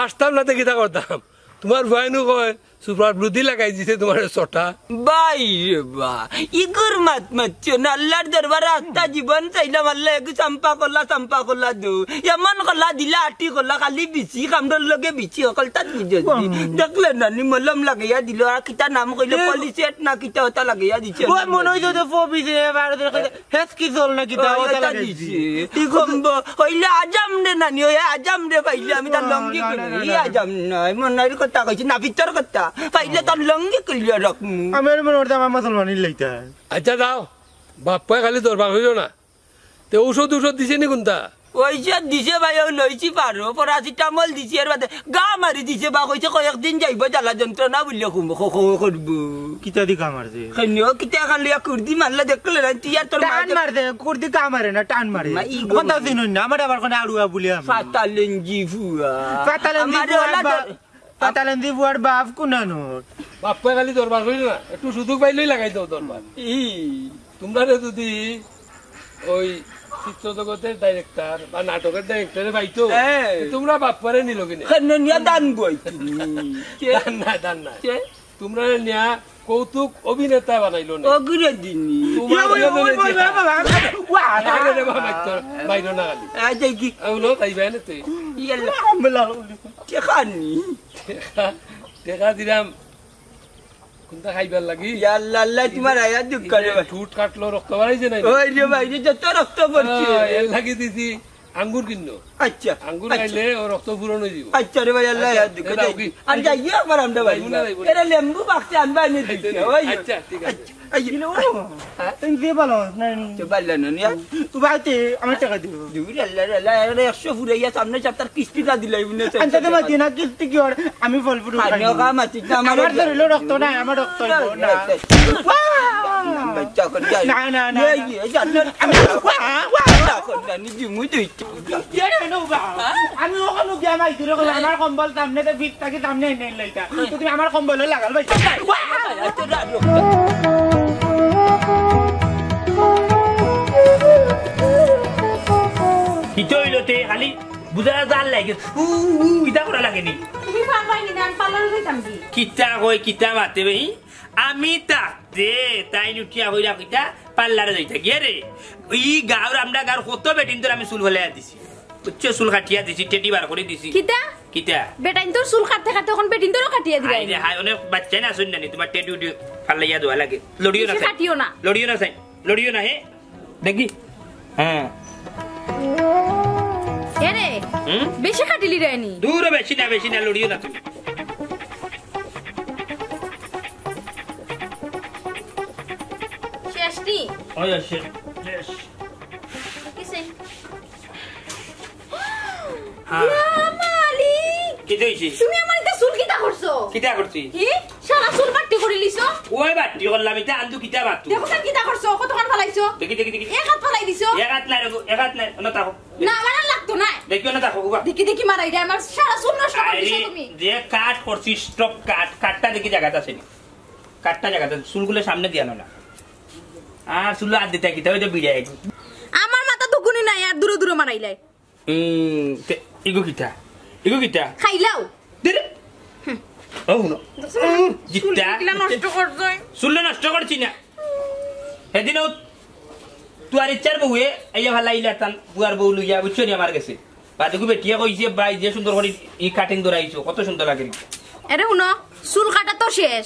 আসতাম না তো কিতা করতাম তোমার ভাইনু কয় সুপার ব্লু দি লাগাই দিছে তোমার ছটা বাইরে বা ইগুর মাতছো না আল্লাহর দরবারে আস্তা জীবন চাইলাম আল্লাহ এক চম্পা করলা দো এমন করলা দিলা আটি করলা খালি বিচি কামডর লগে বিচি অকল তাত বুঝে দেখলে নানি মলম লাগাইয়া দিল আর কিতা নাম কইলে পলিসেট না কিতা ওটা লাগাইয়া দিছে ওই মনে হইতো তো ফবিছে বারে হেস কি জল না কিতা ওটা লাগাইছে ঠিক হইলে আজম রে নানি ওই আজম রে পাইলে আমি তার লঙ্গি করি আজম নয় মনের কথা কইছি না ভিতর কথা পাইলে তার লঙ্গি কইলে রাখমু আমার মনে হইতো আমার মুসলমানি লইতা আচ্ছা যাও বাপ্পায় খালি দরবার হইল না তে ঔষধ দিছে নি কোনটা ওই যে দিছে ভাই লইছি পারো প্যারাসিটামল দিছে এর বাদে গা মারি দিছে বা কইছে কয়েকদিন যাইব জ্বালা যন্ত্রণা বললে করব কিতা দি কা মারছে খানিও কিতা খালি কুর্দি মারলে দেখলে না তিয়ার তোর টান মারছে কুর্দি কা মারে না টান মারে কথা দিন না আমার আবার কোন আড়ুয়া বলি আমি ফাতালেনজি ফুয়া পাতালেন্দি বুয়ার বাপ কোনানো বাপ্পায় খালি দরবার হইল না একটু সুযোগ পাইলেই লাগাই দাও দরবার তোমরা যদি ওই চিত্র জগতের ডাইরেক্টর বা নাটকের ডাইরেক্টরে পাইতো তোমরা বাপ্পারে নিল কিনা দান বই দান না তোমরা নিয়া কৌতুক অভিনেতা বানাইলো না অগ্রে দিনি বাইর না খালি কি তাইবে না তুই টেকা দিলাম কোনটা খাইবার লাগি আল্লাহ তোমার আয়া দুঃখ করে ঠুট কাটলো রক্ত বাড়াইছে না ওই রে ভাই যত রক্ত পড়ছে এর লাগি দিছি আঙ্গুর কিনো আচ্ছা আঙ্গুর খাইলে ও রক্ত পূরণ হয়ে যাব আচ্ছা রে ভাই আল্লাহ আয়া দুঃখ আর যাইও আমার আমরা ভাই এরা লেম্বু বাক্সে আনবা নি দিছে ওই আচ্ছা ঠিক আছে আইলো তুমি দিয়ে ভালো নানি তো ভালো না নিয়া তুই বাইতে আমার টাকা দিও দিবি আল্লাহ 100 ফুরাইয়া সামনে চাপতার কিস্তিটা দিলাই বুনে আনতে দে মাতি না কিস্তি কি আর আমি ফল ফুল খাই আনিও কা মাতি না আমার ধরিলো রক্ত না আমার রক্ত না বাচ্চা করে যাই না এই জানো আমি না করে নিজে মুই তুই আমি ওখানে গিয়ে মাই দিলে আমার কম্বল সামনে তো বিট থাকি সামনে এনে লইতা তুমি আমার কম্বল লাগাল ভাই কিতো হইলতে খালি বুঝা জাল লাগে ইটা করা লাগেনি তুমি পারবাইনি না পার্লারে যাইতাম কি কিতা মাতে ভাই আমি তাতে তাই নুটিয়া হইরা কিতা পার্লারে যাইতা গিয়ে রে ই গাঁর আমরা গাঁর কত বেটিন তোর আমি চুল ফেলাইয়া দিছি উচ্চ চুল কাটিয়া দিছি টেডি বার করে দিছি কিতা বেটাইন তোর চুল কাটতে কাটতে এখন বেটিন তোরও কাটিয়া দিলাই আরে হাই অনেক বাচ্চা না শুন নানি তোমার টেডি উডি ফালাইয়া দেওয়া লাগে লড়িও না সাই লড়িও না হে দেখি হ্যাঁ এরে বেশি কাটিলি রাইনি দূর বেশি না লড়িও না তুমি শেষটি ওই শেষ কিসে হ্যাঁ মালিক কি দইছি তুমি আমার এটা চুল কিটা করছো কিটা করছি কি সারা চুল বাটি করে লিছো ওই বাটি করলাম এটা আন্দু কিটা বাটু দেখো তুমি কিটা করছো কত কান ফলাইছো দেখি এক হাত ফলাই দিছো এক হাত নাই না তাও না আমার লাগতো না দেখিও না দেখো বাবা দেখি দেখি মারাই রে আমার সারা চুল নষ্ট করে দিছো আরে তুমি যে কাট করছি স্টক কাটটা দেখি জায়গাটা আছে কাটটা জায়গাটা চুলগুলো সামনে দিয়া না আর চুল আর দিতে কিতা ওই যে বিড়াই আমার মাথা তো গুনি নাই আর দূরে দূরে মারাইলাই ইগো কিতা খাইলাও দে ও নো জিতা কিলা নষ্ট করছই চুল নষ্ট করছি না সেদিন তুই আর ইচ্ছার বউয়ে এই ভাল লাগিলে তান বুয়ার বউ লইয়া বুঝছো নি আমার কাছে বাদুকু বেটিয়া কইছে ভাই যে সুন্দর করে ই কাটিং ধরাইছো কত সুন্দর লাগে আরে শুনো চুল কাটা তো শেষ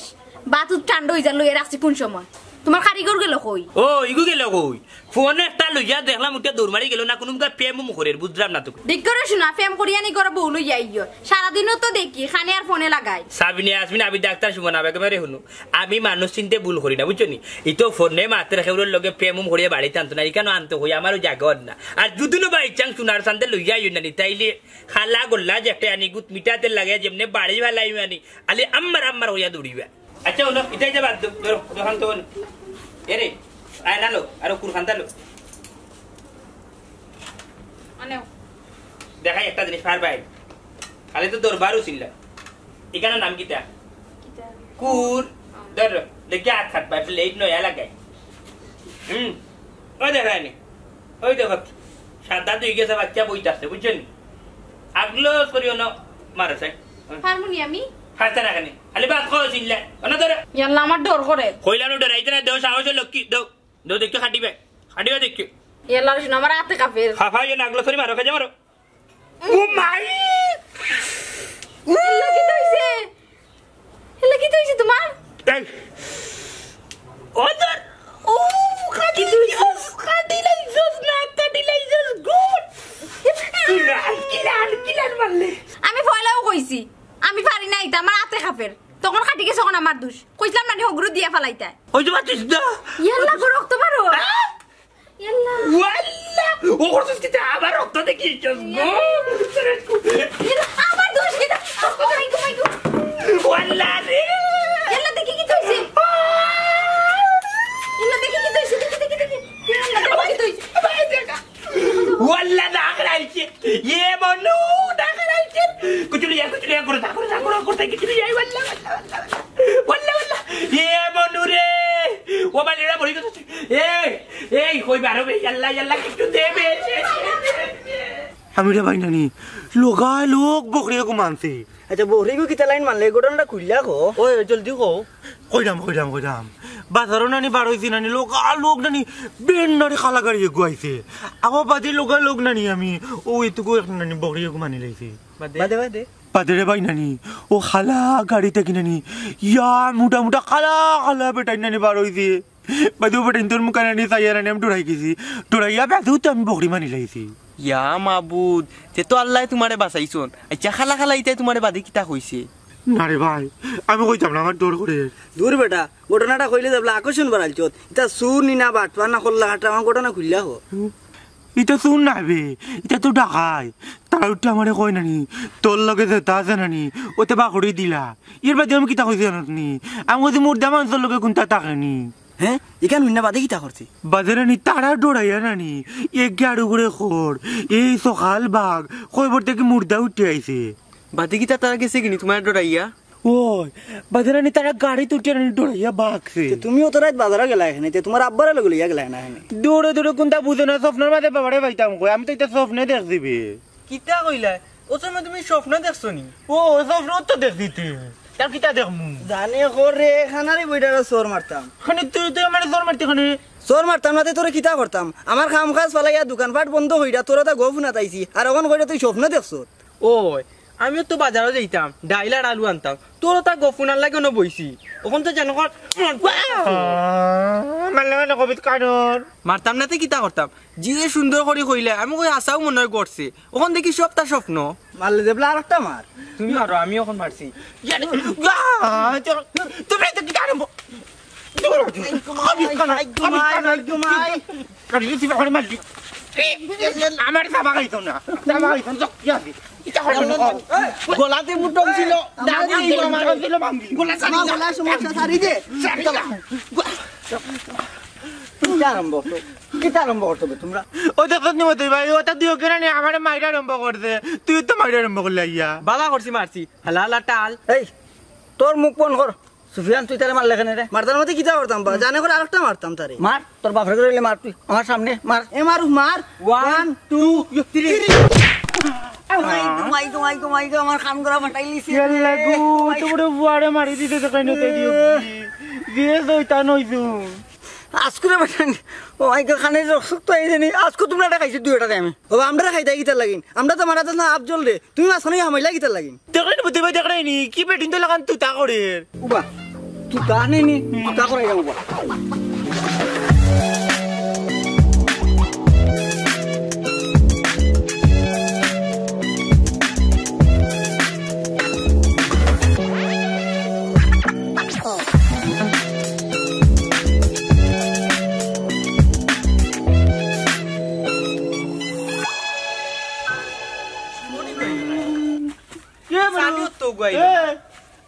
বাতু ঠান্ডা হই যা লইয়া রাখছি কোন সময় তোমার কারিগর গেল কই ও ইগু গেল কই ফোনে একটা লইয়া দেখলাম উঠে দৌড় মারি গেল না কোনো প্রেম মুখরের বুঝলাম না তো দেখ করে শোনা ফেম করিয়ানি করে বউ লইয়া আইও সারাদিনও তো দেখি খানে আর ফোনে লাগাই সাবিনে আসবিন আমি ডাক্তার শুভ না একেবারে শুনো আমি মানুষ চিনতে ভুল করি না বুঝছো নি এই তো ফোনে মাত্র খেউরের লগে প্রেম মুখরিয়া বাড়িতে আনতো না এখানে আনতে হই আমারও জাগর না আর দুদিনও বাই চাং সোনার সানতে লইয়া আইও না তাইলে খালা গোল্লা যেটা আনি গুত মিটাতে লাগে যেমনে বাড়ি ভালাই আনি আলি আম্মার হইয়া দৌড়িবা আচ্ছা হলো এটাই যে বাদ ধরো দোকান তো এরে আয় নালো আর কুর খান্তালো আনেও দেখাই একটা জিনিস ফার ভাই খালি তো দরবারও ছিল এখানে নাম কিটা কুর ধর দেখে হাত খাট পাই প্লেট নয়া লাগাই ওই দেখায়নি ওই দেখো সাদা দুই গেছে বাচ্চা বইতে আসছে বুঝছেন আগলো করিও না মারা চাই হারমোনিয়ামি হাসতে না কেন খালি বাদ খাওয়া ছিল না ধরে ইয়াল্লা আমার ডর করে কইলানো ডরাইতে না দেও সাহস লক্ষ্মী দেও দেখো খাটিবে দেখো ইয়াল্লা শুনো আমার হাতে কাফের খাফাই না আগলো সরি মারো কাজে মারো ও মাই এলা কি হইছে তোমার এই ওদর ও কাটিলাইছস গুড কিলান মারলে আমি ফয়লাও কইছি আমি পারি না এটা আমার হাতে কাফের তখন খাটি গেছে কোন আমার দোষ কইছিলাম না হগরু দিয়া ফলাইতা ওই যে বাতিস দা ইয়াল্লা গো রক্ত বারো ইয়াল্লা ওয়াল্লা ও করছিস কি আবার রক্ত দেখিছস গো আমার দোষ কি ও মাই গো ওয়াল্লা রে ইয়াল্লা দেখি কি হইছে ইয়াল্লা দেখি কি হইছে দেখি ইয়াল্লা দেখি কি হইছে ওয়াল্লা দাগরাইছে ये মনু দাগরাইছে কুচুলিয়া করতে কুচুলিয়া ওয়াল্লা ये মনু রে ও বালিরা বলি কত এই কই বারবে ইয়াল্লা কিছু দেবে আমি রে ভাই নানি লোক বকরিয়া কো মানছে আচ্ছা বহরিগো কিতা লাইন মানলে গোটনটা খুললা কো ওই জলদি কো কইরাম বাজারও নানি বার হইছি নানি লোক নানি বেন নানি খালা গাড়ি গুয়াইছে আগো বাদে লোক নানি আমি ও এটুকু নানি বকরিয়া কো মানি লাইছে বাদে বাদে ভাই নানি ও খালা গাড়িতে কি নানি ইয়া মোটা খালা বেটাই নানি বার হইছে বাদু বেটাই তোর মুখ নানি চাইয়া নানি আমি ডরাই গেছি ডরাইয়া বাদু তো আমি বকরি মানি লাইছি ইয়া মাবুদ যে তো আল্লাহ তোমারে বাঁচাইছন আচ্ছা খালা ইতাই তোমারে বাদে কিতা কইছে না রে ভাই আমি কইতাম না আমার ডর করে দূর বেটা ঘটনাটা কইলে যাবলা আকর্ষণ বাড়াইছত এটা সুর নিনা বাটপা না করলা হাটা আমার ঘটনা খুললা হো এটা শুন না বে এটা তো ডাকাই তারা উঠে আমারে কই নানি তোর লগে যেটা আছে নানি ওতে বাকড়ি দিলা এর বাদে আমি কিতা কইছি জানি আমি কইছি মুর্দা মানুষের লগে কোনটা তাকানি হ্যাঁ এখান হইনা বাদে কিতা করছে বাদে নানি তারা ডরাইয়া নানি এক গাড়ু করে খোর এই সকাল বাঘ কইবর থেকে মুর্দা উঠে আইছে বাদে কিতা তারা গেছে কিনি তোমার ডরাইয়া ওই বাদে নানি তারা গাড়ি তুটে নানি ডরাইয়া বাঘছে তুমিও তো রাত বাজারে গেলা এখানে তোমার আব্বারে লগে লইয়া গেলা না এখানে দৌড়ে কোনটা বুঝে না স্বপ্নের মাঝে বাবারে পাইতাম কই আমি তো এটা স্বপ্নে দেখছিবি কিতা কইলা ও সময় তুমি স্বপ্ন দেখছো নি ও স্বপ্ন তো দেখছিতে তার কিতা দেখমু জানে করে খানারে বইডারে চোর মারতাম খানি তুই আমার জোর মারতে খানি চোর মারতাম না তোরে কিতা করতাম আমার কাম কাজ ফালাইয়া দোকানপাট বন্ধ হইরা তোরা তা গফ না তাইছি আর এখন কইরা তুই স্বপ্ন দেখছ ওই আমিও তো বাজারও যাইতাম ডাইল আর আলু আনতাম তোরও তা গফুনার লাগে না বইছি ওখান তো জানো মারলে কবিত কানর মারতাম না কিতা করতাম যে সুন্দর করে কইলে আমি কই আশাও মনে হয় করছে ওখান দেখি সব তার স্বপ্ন মারলে দেবলা আর একটা মার তুমি মারো আমি ওখান মারছি তুমি তো কি জানো আমার সাবা খাইতো না গোলাতে বুটম ছিল কিতা আরম্ভ করতে হবে তোমরা ও দেখত নি মতে ভাই ওটা দিও কেন নি আমারে মাইরা আরম্ভ করতে তুই তো মাইরা আরম্ভ করলি ইয়া বালা করছি মারছি হালা টাল এই তোর মুখ বন্ধ কর সুফিয়ান তুই তারে মারলে কেন রে মারতার মধ্যে কিতা করতাম বা জানে করে আরেকটা মারতাম তারে মার তোর বাপরে করে মার তুই আমার সামনে মার এ মারু মার 1 2 3 মাইকো আমার খান করা ফাটাই লিছি লাগু তোরে বুয়ারে মারি দিতে তো কেন তে দিও দিয়ে দইতা নইছু আজকুরে বাটানি ও মাইকো খানে রক্ত তো এই জানি আজকু তোমরা এটা খাইছো দুইটা আমি ও আমরা খাইতা কিতা লাগিন আমরা তো মারাত না আফজল রে তুমি মাছ খানি হামাইলা কিতা লাগিন দেখলেন বুদ্ধি ভাই দেখলেন নি কি বেটিন তো লাগান তুই তা করে উবা তুই তা নেই নি তুই তা করে যাও উবা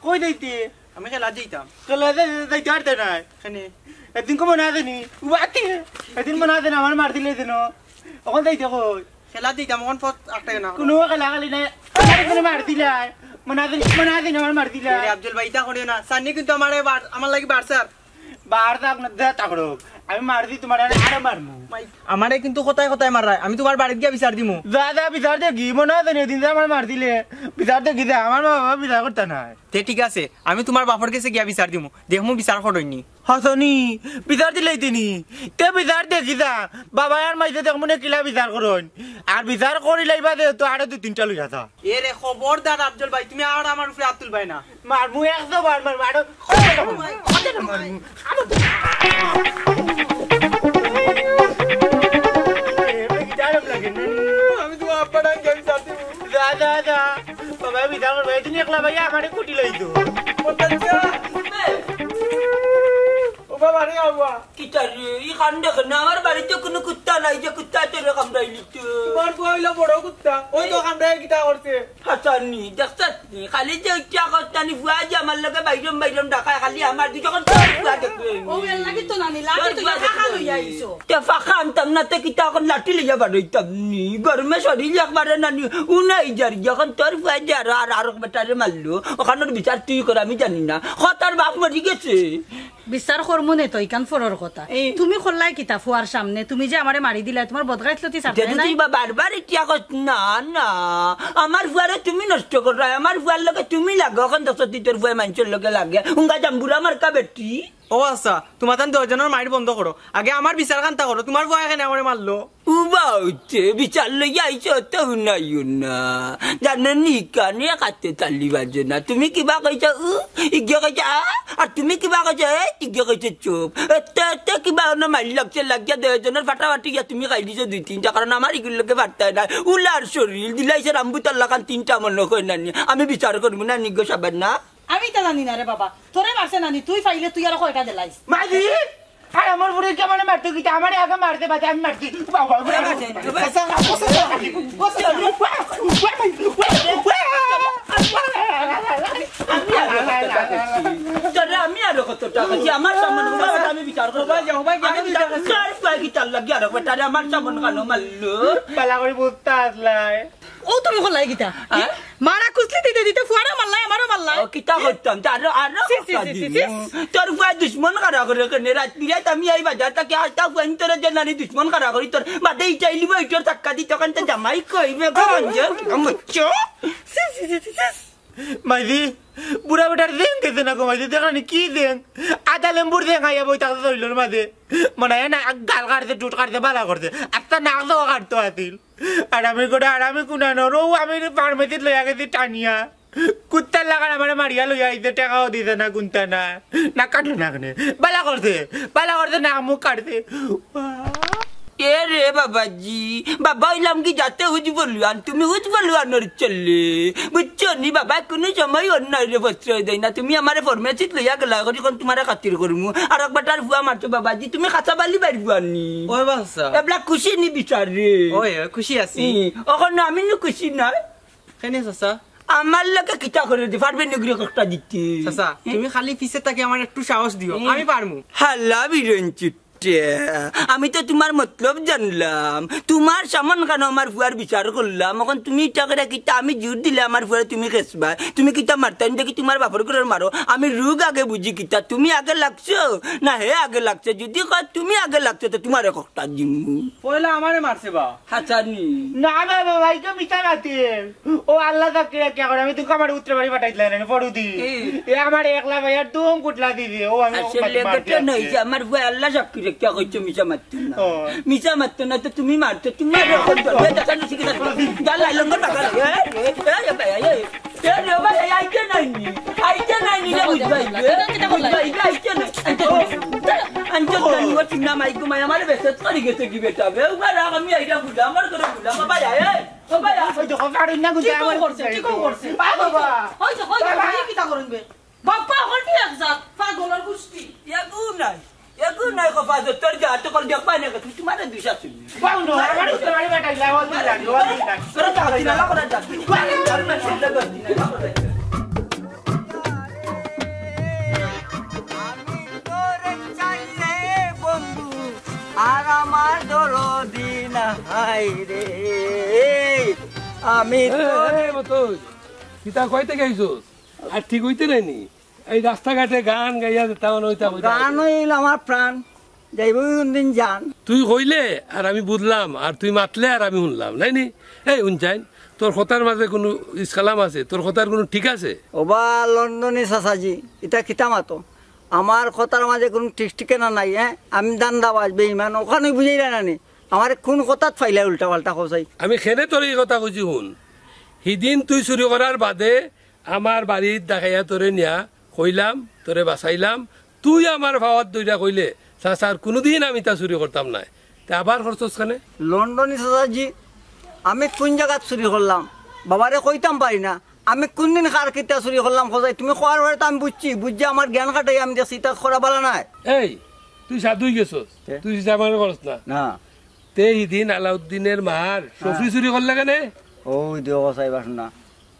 কই দিতে আমি খেলা দিতাম চলে যাইতে পারতে না এখানে একদিন কো মনে আছে নি উবাতি একদিন মনে আছে না আমার মার দিলে দিন ওখান যাইতে কই খেলা দিতাম কোন পথ আটকে না কোনো খেলা খালি নাই আমার মার দিলা মনে আছে আমার মার দিলা আব্দুল ভাই তা করিও না সানি কিন্তু আমার লাগি বাড়ছে বার থাক না দে তাকড়ো আমি মার দি তোমার আরে মারমু আমারে কিন্তু কোথায় কোথায় মার আমি তোমার বাড়িতে গিয়ে বিচার দিমু দাদা বিচার দে কি মনে আছে নি দিন আমার মার দিলে বিচার দে কি দে আমার বাবা বিচার করতে না তে ঠিক আছে আমি তোমার বাপর কাছে গিয়া বিচার দিমু দেখমু বিচার করইনি হাসনি বিচার দিলাই তিনি তে বিচার দেখি যা বাবা আর মাইতে দেখ মনে কিলা বিচার করন আর বিচার করিলাই বাদে তো আরো দুই তিনটা লই যাতা এ রে খবরদার আব্দুল ভাই তুমি আর আমার উপরে আব্দুল ভাই না মারমু একশো বার মারমু আরো আমি তো আব্বাটা গিয়া বিচার দিমু দাদা বাবা বিচার করবে তুমি একলা ভাইয়া আমারে কুটি লইতো ও বাবা রে আব্বা কিতারে ই খান দেখে না আমার বাড়িতে কোনো কুত্তা নাই যে কুত্তা তোরে কামড়াইলি তো তোমার বইলা বড় কুত্তা ওই তো কামড়ায় কিটা করছে হাসানি দেখছস নি খালি যে ইচ্ছা করতানি ফুয়া যে আমার লগে বাইরম ডাকা খালি আমার দি যখন ফুয়া দেখবে ও এর লাগি তো নানি লাগি তো টাকা লই আইছো তে ফাখান তামনা তে কিতা কোন লাঠি লিয়া বাড়াইতাম নি গরমে শরীর একবারে নানি উনাই যার যখন তোর ফুয়া যে আর বেটারে মারলো ওখানের বিচার তুই কর আমি জানি না হতার বাপ মরি গেছে বিচার করমু নে তো ইকান ফরর কথা তুমি খল্লাই কিতা ফুয়ার সামনে তুমি যে আমারে মারি দিলা তোমার বদগাইছলতি সাথে নাই তুই বারবার ইচ্ছা কর না না আমার ফুয়ারে তুমি নষ্ট কর আমার ফুয়ার লগে তুমি লাগো এখন দশ তোর ফুয়া মানুষের লগে লাগে উঙ্গা জাম্বুরা মার্কা বেটি ও আচ্ছা তোমার তান দশজনের মাইট বন্ধ করো আগে আমার বিচার কান্তা করো তোমার বয় এখানে আমারে মারলো উবা হচ্ছে বিচার লইয়া আইছো তো শুনাইও না জানো নি কানে কাটতে তালি বাজে না তুমি কিবা কইছা ইগিয়া কইছা আর তুমি কিবা কইছা ইগিয়া কইছা চুপ তে কিবা না মারি লাগছে লাগিয়া দশজনের ফাটাফাটি গিয়া তুমি খাই দিছো দুই তিনটা কারণ আমার ইগুলোকে ফাটতাই না উলার শরীর দিলাইছে রামবুতাল্লা কান তিনটা মনে কই নানি আমি বিচার করবো না নিগো সাবার না আমি তা জানি না রে বাবা তোরে মারছে নানি তুই পাইলে তুই আর কয়টা দিলাইস মাঝি আর আমার বুড়ি কেমন মারতে কি আমারে আগে মারতে বাদে আমি মারছি বাবা আমি আরো কত টাকা আমার সামনে আমি বিচার করবো আমার সামনে কেন মারলো পালা করে বুঝতে আসলাই ও তুমি খল্লাই কিতা মারা কুছলি দিতে দিতে ফুয়ারা মারলাই আমারও মারলাই কিতা করতাম তোর ফুয়া দুশ্মন কারা করে কেনে রাত বিরাত আমি এই বাজার তাকে আস্তা ফুয়ান তোর জানি দুশ্মন কারা করি তোর বাদে চাইলিব তোর টাক্কা দি তখন তো জামাই কইবে মাইদি বুড়া বেটার দেন গেছে না গো মাইদি দেখানি কি দেন আধা লেম্বুর দেন খাইয়া বই থাকতে ধরল মাঝে মনে হয় না গাল কাটতে টুট কাটতে বালা করতে একটা নাক দেওয়া কাটতো আছিল আর আমি করে আর আমি কুনানো রো আমি ফার্মেসিত লইয়া গেছি টানিয়া কুত্তার লাগান আমার মারিয়া লইয়া আইতে টাকাও দিতে না কুন্তা না কাটলো না কেন বালা করতে না মুখ কাটতে এ রে বাবাজি বাবা হইলাম কি যাতে হুজ বলুয়ান তুমি হুজ বলুয়ানোর চললে বুঝছো নি বাবা কোনো সময় অন্যায় প্রশ্রয় দেয় না তুমি আমার ফরমেসিত লইয়া গেলা করি কোন তোমার খাতির করমু আর একবার তার ফুয়া মারছো বাবাজি তুমি খাতা বালি বাড়িবানি ওই বাসা এবলা খুশি নি বিচার রে ওই খুশি আছি এখন আমি নি খুশি না কেনে চাচা আমার লোকে কিতা করে দি পারবে নিগ্রি কষ্ট দিতে চাচা তুমি খালি পিছে তাকে আমার একটু সাহস দিও আমি পারমু হাল্লা বিরঞ্চিত আমি তো তোমার মতলব জানলাম তোমার সামান কেন আমার ফুয়ার বিচার করলাম এখন তুমি ইটা করে কিতা আমি জোর দিলে আমার ফুয়ারে তুমি খেসবা তুমি কিতা মারতাম দেখি তোমার বাপর করে মারো আমি রোগ আগে বুঝি কিতা তুমি আগে লাগছো না হে আগে লাগছে যদি কয় তুমি আগে লাগছো তো তোমার একটা জিম্মু পয়লা আমারে মারছে বা হাসানি না বাবা ভাই তো মিছা নাতি ও আল্লাহ তাকে কে করে আমি তোকে আমার উত্তর বাড়ি পাঠাইছিলাম না পড়ু দি এ আমার একলা ভাইয়ার তুম কুটলা দিবি ও আমি আসলে কথা নয় যে আমার ফুয়া আল্লাহ সাক্ষী রেখে কইছো মিছা মারতো না মিছা মারতো না তো তুমি মারতো তোমার এখন দেখা না শিখে গাল লাইলন করে টাকা লাগে এ ভাই এ রে ভাই আইতে নাই রে বুঝবাই আইতে নাই আনতে জানি ও চিনা মাইকো মাই আমার বেসত করে গেছে কি বেটা বে উবার আমি আইরা বুঝা আমার করে বুঝা বাবা আয় বাবা ওই দেখো গাড়ি না গুজা আমার করছে ঠিক করছে বাবা হই তো কি তা করবে বাপ্পা হলটি একজাত পাগলের গুষ্টি এগু নাই খফা তোর যা তো কল দেখ পানে তুই তোমার দুইশা শুনি পাও না আমার উত্তর বাড়ি পাঠাইছিলাম ও দিলা তোর তা দিনা না করে যা আর না শুনলে গতি না করে আর আমার দরদি নাই রে আমি কিতা কইতে গাইছস আর ঠিক হইতে নাইনি এই রাস্তাঘাটে গান গাইয়া তেমন হইতাম গান হইল আমার প্রাণ যাইব দিন যান তুই কইলে আর আমি বুঝলাম আর তুই মাতলে আর আমি শুনলাম নাইনি এই উনচাইন তোর কথার মাঝে কোনো ইসকালাম আছে তোর কথার কোনো ঠিক আছে ওবা লন্ডনে চাচাজি এটা কিতা মাতো আমার কথার মাঝে কোনো ঠিক ঠিকানা নাই হ্যাঁ আমি দান্দাবাজ বেঈমান ওখানে বুঝাই জানানি আমার কোন কথাত ফাইলা উল্টা পাল্টা খোঁজাই আমি খেনে তোর এই কথা কইছি শুন সেদিন তুই চুরি করার বাদে আমার বাড়ির দেখাইয়া তোরে নিয়া কইলাম তোরে বাঁচাইলাম তুই আমার ভাওয়াত দইরা কইলে চাচার কোনোদিন আমি তা চুরি করতাম না তা আবার খরচস খানে লন্ডনে চাচাজি আমি কোন জায়গাত চুরি করলাম বাবারে কইতাম পারি না আমি কোনদিন কার কিতা চুরি করলাম খোঁজাই তুমি কোয়ার পরে তো আমি বুঝছি আমার জ্ঞান কাটাই আমি দেখছি তা করা বলা নাই এই তুই সাধুই গেছস তুই আমার করস না না তে সেদিন আলাউদ্দিনের মার সফরি চুরি করলে কেন ওই দেখ চাইবাস না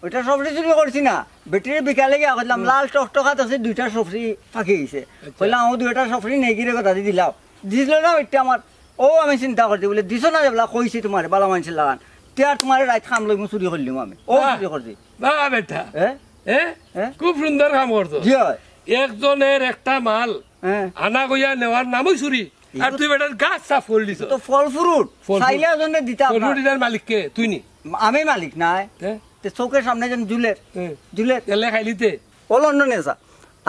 ওইটা সফরি চুরি করছি না বেটির বিকালে গিয়া করলাম লাল টকটকাত আছে দুইটা সফরি ফাঁকি গেছে কইলাম ও দুইটা সফরি নেগিরে কথা দি দিলাম দিছিল না ওইটা আমার ও আমি চিন্তা করছি বলে দিছ না যাবলা কইছি তোমার বালা মানুষের লাগান তিয়ার তোমার রাত খাম লই চুরি করলিম আমি ও চুরি করছি বা বেটা খুব সুন্দর কাম করতো একজনের একটা মাল আনা গইয়া নেওয়ার নামই চুরি আর তুই বেটার গাছ সাফ করে দিছ তো ফল ফ্রুট চাইলে ওজনে দিতাম ফল ফ্রুট এর মালিক কে তুই নি আমি মালিক নাই তে চৌকের সামনে যেন জুলের এলে খাইলিতে ও লন্ডনে যা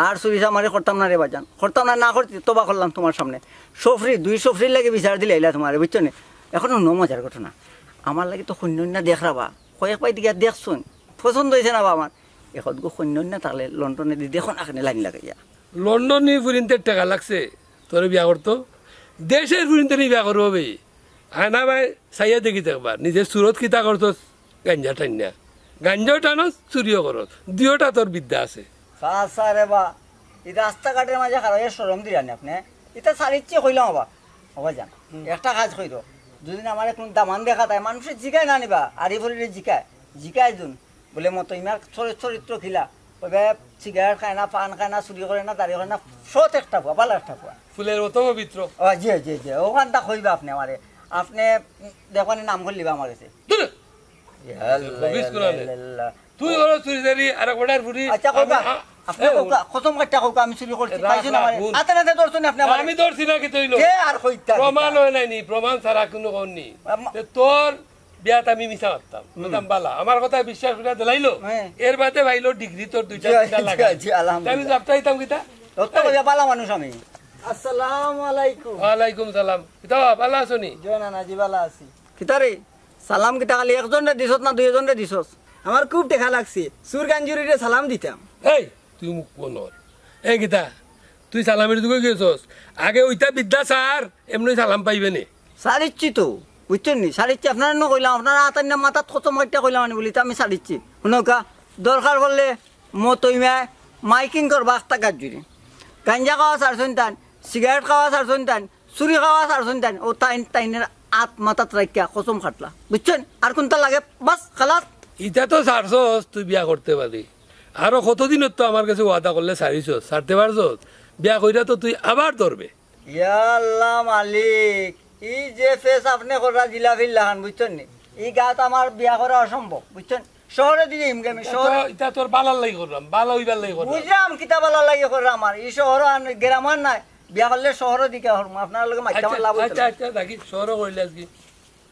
আর চুরি আমারে করতাম না রে বাজান করতাম না করতে তোবা করলাম তোমার সামনে সফরি দুই সফরির লাগে বিচার দিলে এলা তোমার বুঝছো না এখন অন্য মজার ঘটনা আমার লাগে তো সৈন্য দেখরাবা কয়েক পাই দিকে দেখছুন পছন্দ হয়েছে না বা আমার এখন গো সৈন্য থাকলে লন্ডনে দি দেখুন এখানে লাইন লাগাইয়া লন্ডনে ফুরিনতে টাকা লাগছে তোর বিয়া করতো দেশের ফুরিনতে বিয়া করবো বে আনা ভাই চাইয়া দেখি একবার নিজে সুরত কিতা করতস গাঞ্জা টান্যা গাঞ্জাও টানস চুরিও করস দুইটা তোর বিদ্যা আছে রে বা এই রাস্তাঘাটের মাঝে খারাপ সরম দিলানি আপনি এটা সারিচ্ছে কইলাম আবার হবা যান একটা কাজ কইর যদি আমার কোন দামান দেখা তাই মানুষের জিকায় না নিবা আরি ভরিরে জিকায় দুন বলে মতো ইমার চরিত্র খিলা ওইভাবে সিগারেট খায় না পান খায় না চুরি করে না দাঁড়িয়ে করে না সত একটা পুয়া ভালো একটা পুয়া ফুলের মতো পবিত্র ও জি জি জি ওখানটা কইবা আপনি আমারে আপনি দেখবানি নাম করলিবা আমার কাছে তুই হলো চুরিদারি আর গোটার ফুটি আচ্ছা কইবা আপনি খতম কাটটা কইবা আমি চুরি করছি পাইছেন আমারে আতানাতে দর্শন আপনি আমারে আমি দর্শি না কি তইলো কে আর কইতা প্রমাণ হয় নাইনি প্রমাণ ছাড়া কোনো কোননি তোর বিয়াত আমি মিছা মারতাম বলতাম বালা আমার কথা বিশ্বাস করে দিলাইলো এর বাদে ভাইলো ডিগ্রি তোর দুইটা লাগা আমি যাবতাইতাম কিতা তো কইবা বালা মানুষ আমি আসসালামু আলাইকুম ওয়ালাইকুম সালাম কিতা বালা আছনি জনা না জি বালা আছি কিতারে সালাম কিতা খালি একজনরে দিছস না দুইজনরে দিছস আমার খুব টেকা লাগছে সুরগাঞ্জুরিরে সালাম দিতাম এই তুই মুখ কোনর এই কিতা তুই সালামের দিকে গেছস আগে ওইটা বিদ্যা স্যার এমনি সালাম পাইবে নে সারিচ্ছি তো বুঝছেন নি সারিচ্ছি আপনার ন কইলাম আপনারা আতার না মাথাত খতম কাটটা কইলাম আমি বলি আমি সারিচ্ছি শুনকা দরকার করলে মতইমা মাইকিং করবা আস্তা গাজুরি গাঞ্জা খাওয়া সারছন টান সিগারেট খাওয়া সারছন টান চুরি খাওয়া সারছন টান ও তাইনের আত মাথাত রাখিয়া খতম খাটলা বুঝছেন আর কোনটা লাগে বাস খালাস ইটা তো সারছস তুই বিয়া করতে পারি আরো কতদিনত তো আমার কাছে ওয়াদা করলে সারিছস সারতে পারছস বিয়া কইরা তো তুই আবার ধরবে ইয়া আল্লাহ মালিক ই যে ফেস আপনি করা জিলাফির লাহান বুঝছেন নি এই গাত আমার বিয়া করা অসম্ভব বুঝছেন শহরে দিয়ে আমি শহর এটা তোর বালার লাগি করলাম বালা হইবার লাগি করলাম বুঝলাম কিতাবালা লাগে করে আমার এই শহর গ্রামার নাই বিয়া করলে শহরের দিকে হরম আপনার লগে মাইটা লাভ আচ্ছা আচ্ছা দেখি শহর কইলে আজকে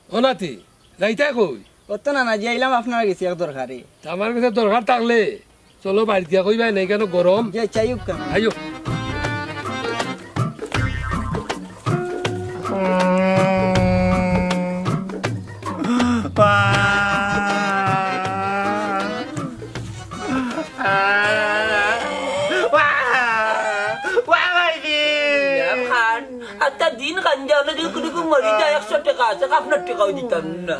ওনাতি যাইতা কই কত না না যাইলাম আপনার গেছি এক দরকারে আমার কাছে দরকার থাকলে চলো বাড়ি দিয়া কইবা নাই কেন গরম যে চাইুক কেন আইও একটা দিন কান্দে হলে যদি মরি যায় 100 টাকা আছে আপনার টাকাও দিতাম না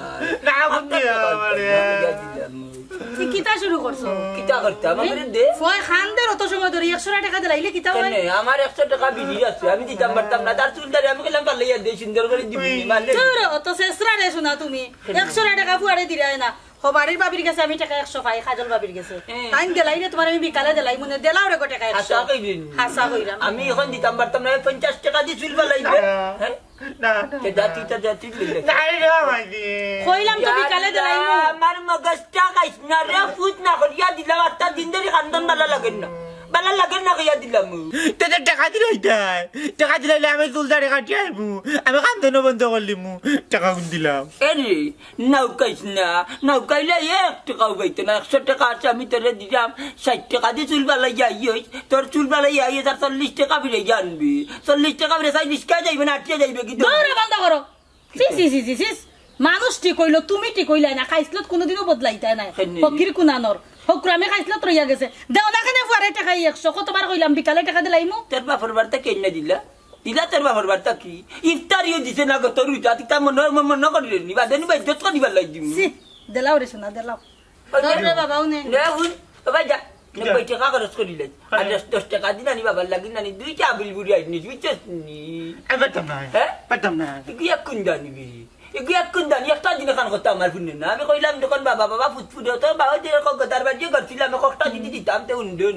কিতা শুরু করছো কিতা করতাম আমাদের দে ফয় খানদের অত সময় ধরে 100 টাকা দিলাইলে কিতা হয় আমার 100 টাকা বিলি আছে আমি দিতাম পারতাম না তার চুলদারি আমি গেলাম পারলে দে সুন্দর করে দিবি মানে তোর অত শেষরা রে শোনা তুমি 100 টাকা ফুয়ারে দিলাই না হবাড়ির বাবির কাছে আমি টাকা 100 পাই খাজল বাবির কাছে তাই দেলাই রে তোমার আমি বিকালে দেলাই মনে দেলাও রে টাকা 100 আশা কইলেন হাসা কইরাম আমি এখন দিতাম পারতাম না 50 টাকা দিয়ে চুল বালাইবে হ্যাঁ না তে জাতি লইলে কইলাম তো বিকালে দেলাই আমার মগজটা গাইস না রে ফুট না করিয়া দিলাম একটা দিন ধরে খান্দন বালা লাগেন না বালা লাগেন না কইয়া দিলাম তোদের টাকা দিলে আমি চুলদারি কাটি আইবো আমি কান্দনো বন্ধ করলিমু টাকা কোন দিলাম এরে নৌকাইস না নৌকাইলে 1 টাকাও গাইতো না 100 টাকা আছে আমি তোরে দিলাম 60 টাকা দিয়ে চুল বালাই যাই তোর চুল বালাই আইয়ে 40 টাকা ফিরে জানবি 40 টাকা ফিরে সাই নিষ্কা যাইবে না আটিয়া যাইবে কি দৌড়ে বন্ধ করো সি মানুষ ঠিক কইলো তুমি ঠিক কইলাই না খাইছলত কোনোদিনও বদলাইতা নাই ফকির কুনানর হকরামে খাইছলত রইয়া গেছে দেও না কেনে ফুয়ারে টাকা 100 কতবার কইলাম বিকালে টাকা দিলাইমু তোর বাপর বার্তা কেন দিলা তোর বাপর বার্তা কি ইফতারিও দিছে না গো তোর জাতি তা মন করিলেন নি বাদেনি বাইজত করিবার লাগি দেলাও রে শোনা দেলাও দৌড়ে বাবাও নে নে হুন বাবা যা 90 টাকা খরচ করিলে আর 10 টাকা দিনা নি বাবার লাগি না নি দুইটা বুলবুড়ি আইনি বুঝছস নি আমি পারতাম না কি এক কোন জানিবি এগুয়া কোন জানি একটা দিন খান কথা আমার শুনে না আমি কইলাম যখন বাবা ফুটফুটে তো বাবা দিয়ে কগতার বাড়ি করছিলাম কষ্ট দিতাম তে উন্ডন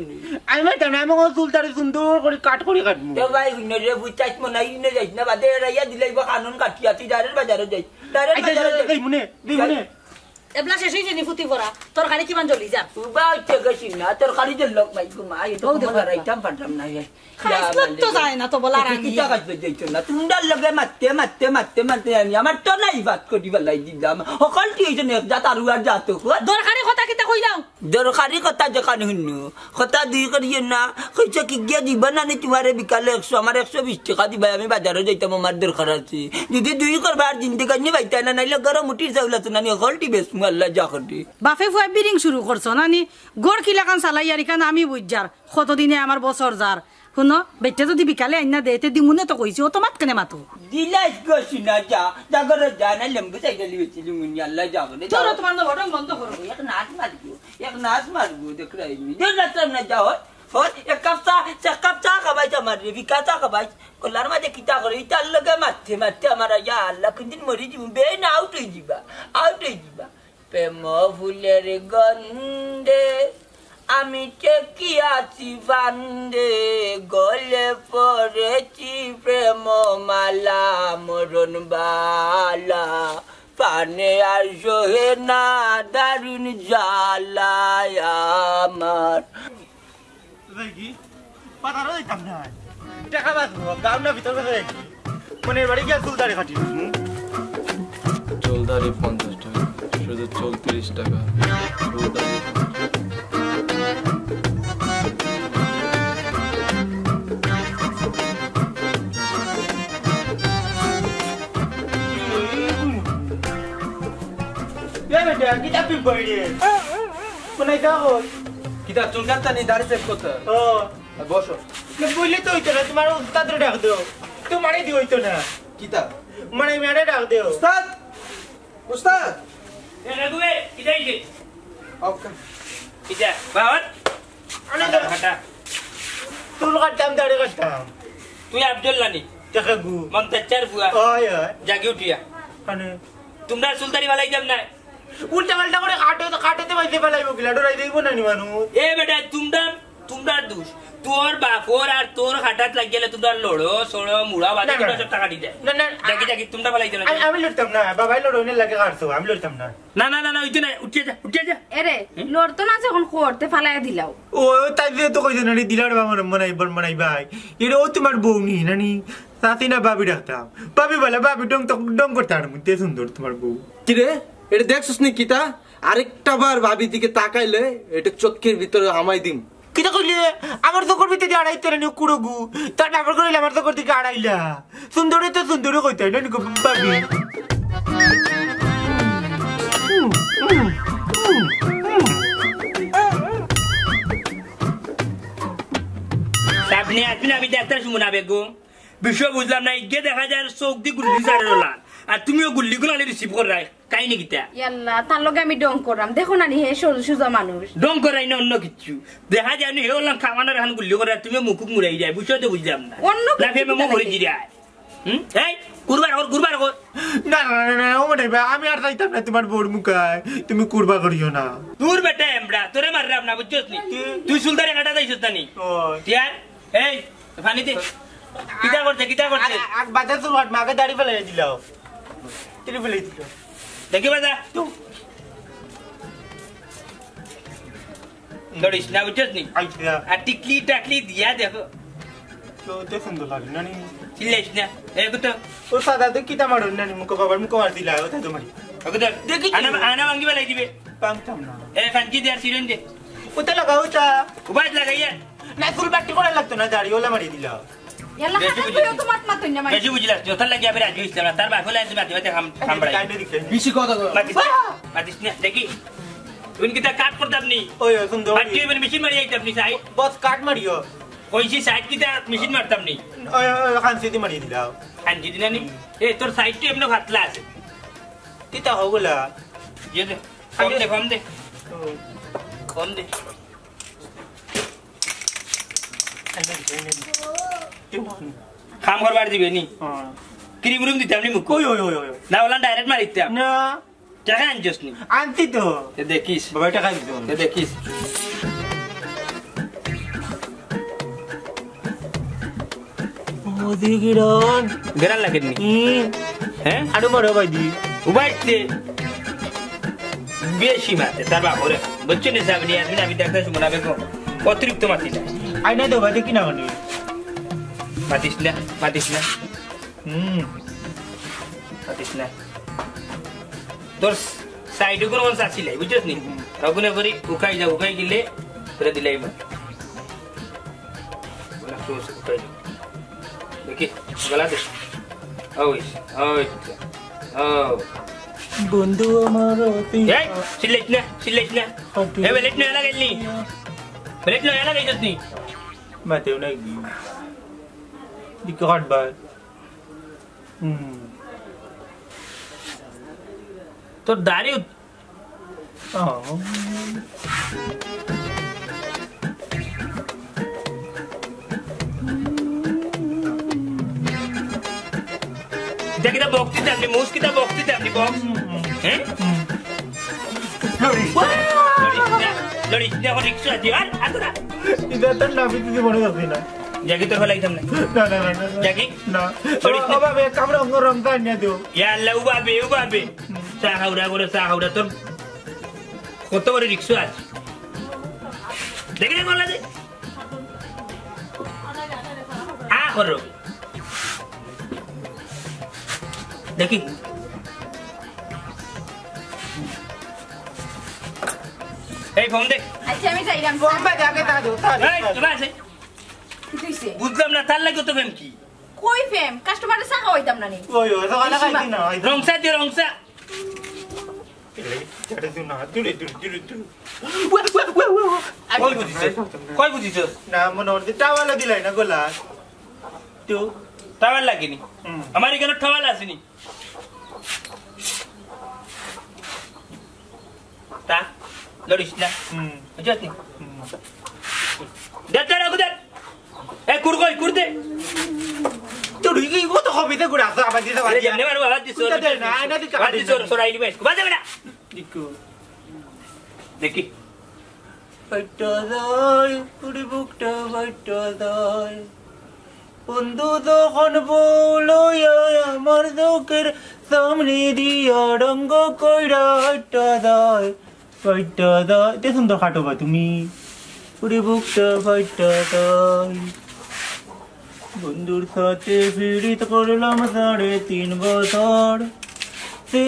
আমি পারতাম না আমি চুলদারি সুন্দর করে কাটবো তো ভাই নে বুঝাইছ মনাই নে যাইছ না বাদে রাইয়া দিলাই বা কানুন কাটিয়া তুই ডাইরেক্ট বাজারে যাই ডাইরেক্ট বাজারে যাই দিমুনে এবলা শেষ হই জানি ফুটি পড়া তোর গাড়ি কিমান জ্বলি যা তুবা হচ্ছে গেছি না তোর খালি যে লোক মাই গুমা এই তো তোমার রাইতাম পারতাম না খাইছলত তো যায় না তো বলা রাখি কি টাকা যাইতো না তুমডার লগে মারতে আমি আমার তো নাই বাত করি বলাই দিলাম সকল কি হইছে না যা তারু আর যা তো দরকারি কথা কিতা কইলাও দরকারি কথা যখন শুনু কথা দুই করিয়ে না কইছে কি গিয়া দিবা না নি তোমারে বিকালে 100 আমার 120 টাকা দিবা আমি বাজারে যাইতাম আমার দরকার আছে যদি দুই করবার জিন্দেগানি বাইতা না নাইলে গরম উঠির চাউলা না নি হলটি বেশ আল্লাহ যা করতি বাপে ফুয়া বিরিং শুরু করছো না নি গড় কিলাকান চালাইয়ারি কান আমি বুঝার কতদিনে আমার বছর যার শুনো বেটা যদি বিকালে আইনা দেতে দিমুনে তো কইছি ও তো মাত কেনে মাতো দিলাস গছি না যা জাগরে জানা লম্বু সাইকেল লিয়েছিলি মুনি আল্লাহ যা করে তোর তোমার না বড় বন্ধ করো এক নাচ মারবো দেখ রাই নি দেখ রাত না যাও और एक कप चा खबाई हमारे विका चा खबाई कोलार माझे किता करे इताल लगे माथे हमारा या अल्लाह कुछ दिन मरी जीव बे ना आउट हो जीवा प्रेम फुलेर गंधे আমি চেকিয়াছি ফান্দে গলে পড়েছি প্রেম মালা মরণ বালা পানে আর সোহে না দারুণ জ্বালায় আমার কি পাতারও দিতাম না টাকা বাঁচবো গাউনা ভিতর কথা দেখি মনের বাড়ি গিয়ে চুলদারি কাটি চুলদারি 50 টাকা শুধু 34 টাকা kita pimpin dia. Mana tahu? Kita চুলকাতা নি দাড়ি সেভ করতে বসো বললে তো হইতো না তোমার উস্তাদ ডাক দাও তোমারে দি হইতো না কিতা মানে মেরে ডাক দাও উস্তাদ এ রাগুয়ে কিদাইছে ওকে কিদা বাওয়াত আরে হাটা তুই কাটতাম দাড়ি কাটতাম তুই আব্দুল্লাহ নি টাকা গু মমতাজের বুয়া ওই জাগি উঠিয়া মানে তোমরা সুলতানি বালাই যাব না উল্টা পাল্টা করে কাটতে বাইতে পালাইবো কিলা ডরাই দেইবো না নি মানুষ এ বেটা তোমরা তোমরার দোষ তোর বাপর আর তোর হাটাত লাগ গেলে তোমরা লড়ো সড়ো মুড়া বাদে তোমরা সব টাকা দিয়ে না না জাগি জাগি তোমরা বলাই দেন আমি লড়তাম না বাবাই লড়নে লাগে কাটছো আমি লড়তাম না না না না না ওইতো না উঠে যা এরে লড়তো না যখন করতে ফালাই দিলাও ও তাই দিয়ে তো কইছে নানি দিলার বাবা মনাই ভাই এটা ও তোমার বউ নি নানি সাথী না ভাবি ডাকতাম ভাবি বলে ভাবি ডং করতে আর মুতে সুন্দর তোমার বউ কি রে এটা দেখছস নি কিতা আরেকটা বার ভাবি দিকে তাকাইলে এটা চোখের ভিতরে হামাই দিম কিটা কইলে আমার তো করবিতে দি আড়াইতে নি কুড়গু তার নাম্বার কইলে আমার তো করতে আড়াইলা সুন্দরী তো সুন্দরী কইতে না নিকো ভাবি আপনি আমি ডাক্তার সুমনা বেগম বিষয় বুঝলাম না ইগে দেখা যায় চোখ দি গুল্লি সারেলা আর তুমিও গুল্লি গুলো রিসিভ করাই কাহিনী কিটা ইয়াল্লা তার লগে আমি ডং করলাম দেখো না নি হে সুজা মানুষ ডং করাই না অন্য কিছু দেখা যায় হে হলাম খাওয়ানোর এখন গুল্লি করে তুমি মুখুক মুড়াই যায় বুঝছো তো বুঝলাম না অন্য না ফেমে মুখ হয়ে জিরায় এই কুরবার কর না না না ও মনে ভাই আমি আর যাইতাম না তোমার বউর মুখায় তুমি কুরবা করিও না দূর বেটা এমড়া তোরে মাররাম না বুঝছস নি তুই সুলতানে কাটা যাইছস না নি ও টিয়ার এই পানি দে কিটা করতে আগ বাজার তো মাকে দাড়ি ফেলে দিলাও তিরি ফেলে দিল দেখি বাজা দড়িস না বুঝছস নি আইছা আর টিকলি টাকলি দিয়া দেখো তো সুন্দর লাগে নানি চিল্লাইস না এই গুতো ও সাদা তো কিটা মারো নানি মুখ মার দিলা ওটা তোমার ওগুতো দেখি আনা ভাঙ্গি বেলাই দিবে পামতাম না এ কাঞ্চি দেয়ার সিরেন দে ওটা লাগাও ওটা উবাজ লাগাইয়া না ফুল বাটি করে লাগতো না দাড়ি ওলা মারি দিলা ইয়াল্লা হাতে কইও তো মাত মাত না বেশি বুঝলাস যত লাগি আবার আজ হইছ না তার বাকলে আজ বাতি খাম বড়াই বেশি কথা কও মাতিস না দেখি তুই কিটা কাট করতাম নি ওই সুন্দর বাটি এবার মেশিন মারি আইতাম নি সাই বস কাট মারিও কইছি সাইড কিটা মেশিন মারতাম নি ওই খানসি দি মারি দিলাও আনজি দিনা নি এ তোর সাইড তো এমন ফাতলা আছে কিটা হগুলা ये दे कम दे काम करवार दिबे नी क्रीम रूम दिताम नी मुको ओय ना वाला डायरेक्ट मारिताम ना টাকা আনছস নি আনতি তো এ দেখিস বাবা টাকা দিতো এ দেখিস ও দিগিরন গরান লাগেন নি হ্যাঁ আরো মারো ভাই দি উবাইতে বেশি মাতে তার বাপরে বচ্চন হিসাব নিয়ে আমি ডাক্তার সুমনা বেগম অতিরিক্ত মাতি না আইনা দেবা দেখি না মানে মাতিস না মাতিস না তোর সাইডে কোনো মানুষ আসিলাই বুঝছিস নি রগুনে করি উকাই গেলে তোরা দিলাই দেখি গলা দে বন্ধু আমার সিলেট না এ বেলেট না লাগাইলি বেলেট না লাগাইছস নি মাতেও না কি দিকে হট বাই তোর দাড়ি কিতা বক্তি আপনি মুস কিতা বক্তি আপনি বক্স হ্যাঁ লড়িস না রিক্সা দি আর আতরা এটা তো না বিতি মনে যাচ্ছে না জাগি তোর ফলাইতাম না জাগি না বাবা কামরা রং কান না দিও ইয়া আল্লাহ উবাবে সাহাউরা তোর কত বড় রিক্সা আছে দেখি না বলা দে আ করো দেখি এই ফোন দে আচ্ছা আমি যাইলাম বাবা যাকে তা দাও এই তোমার আছে বুঝলাম না তার লাগে তো ফেম কি কই ফেম কাস্টমারে চা খাওয়াইতাম না নি ওই সকালে খাইছি না রংসা এটা তুই না তুই কই বুঝিস না মনে হচ্ছে টাওয়ালা দিলাই না গোলা তো টাওয়াল লাগেনি আমার এখানে টাওয়াল আসেনি তা লড়িস না বুঝছিস নি দে এ কুরদে তোর কি কত হবিতে গুড়া আছে আবার দিতে পারি যেমনে মারো আবার দিছো না না দিকে আবার দিছো সরাইলি বেশ বাজে বেটা দেখি ফাইটা যায় পুরি বুকটা ফাইটা যায় বন্ধু যখন বলয়া আমার চোখের সামনে দিয়া রঙ্গ কইরা ফাইটা যায় তে সুন্দর খাটো বা তুমি পুরি বুকটা ফাইটা যায় বন্ধুর সাথে পীড়িত করলাম 3.5 বছর সে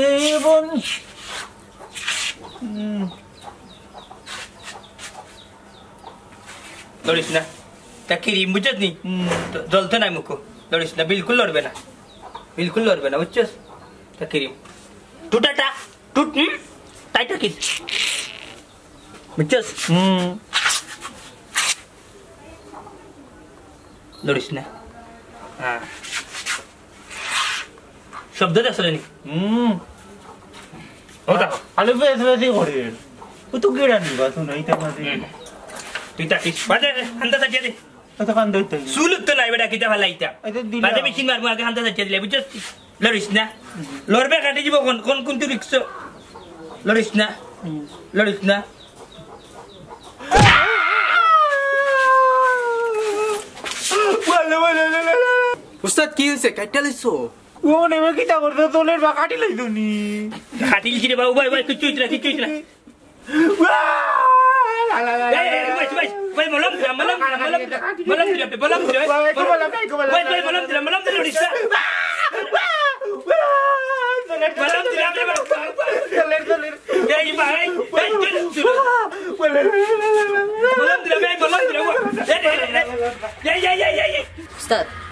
লড়িস না তা ক্রিম বুঝছিস নি জ্বলতে নাই মুখ লড়িস না বিলকুল লড়বে না বুঝছিস তা ক্রিম টুটাটা টুট টাইটা কিস বুঝছিস লড়িস না হ্যাঁ শব্দ আসলে নি ওটা আলু বেশি করে ও তো গেড়া নিবা তো নাই তা মাঝে তুই তা কিস বাজে হান্দা সাজিয়ে দে তো কান দইতে সুলুত তো নাই বেটা কিটা ভালাইতা বাজে মেশিন মারবো আগে হান্দা সাজিয়ে দিলে বুঝছিস লড়িস না লড়বে কাটে যাব কোন তুই রিক্স লড়িস না উস্তাদ কি হয়েছে কাইটা লাইছো ও নেমে কিটা করতে তোলের বা কাটি লাইতো নি কাটিল কি রে বাবু ভাই কিছু ইতরা ভাই মলম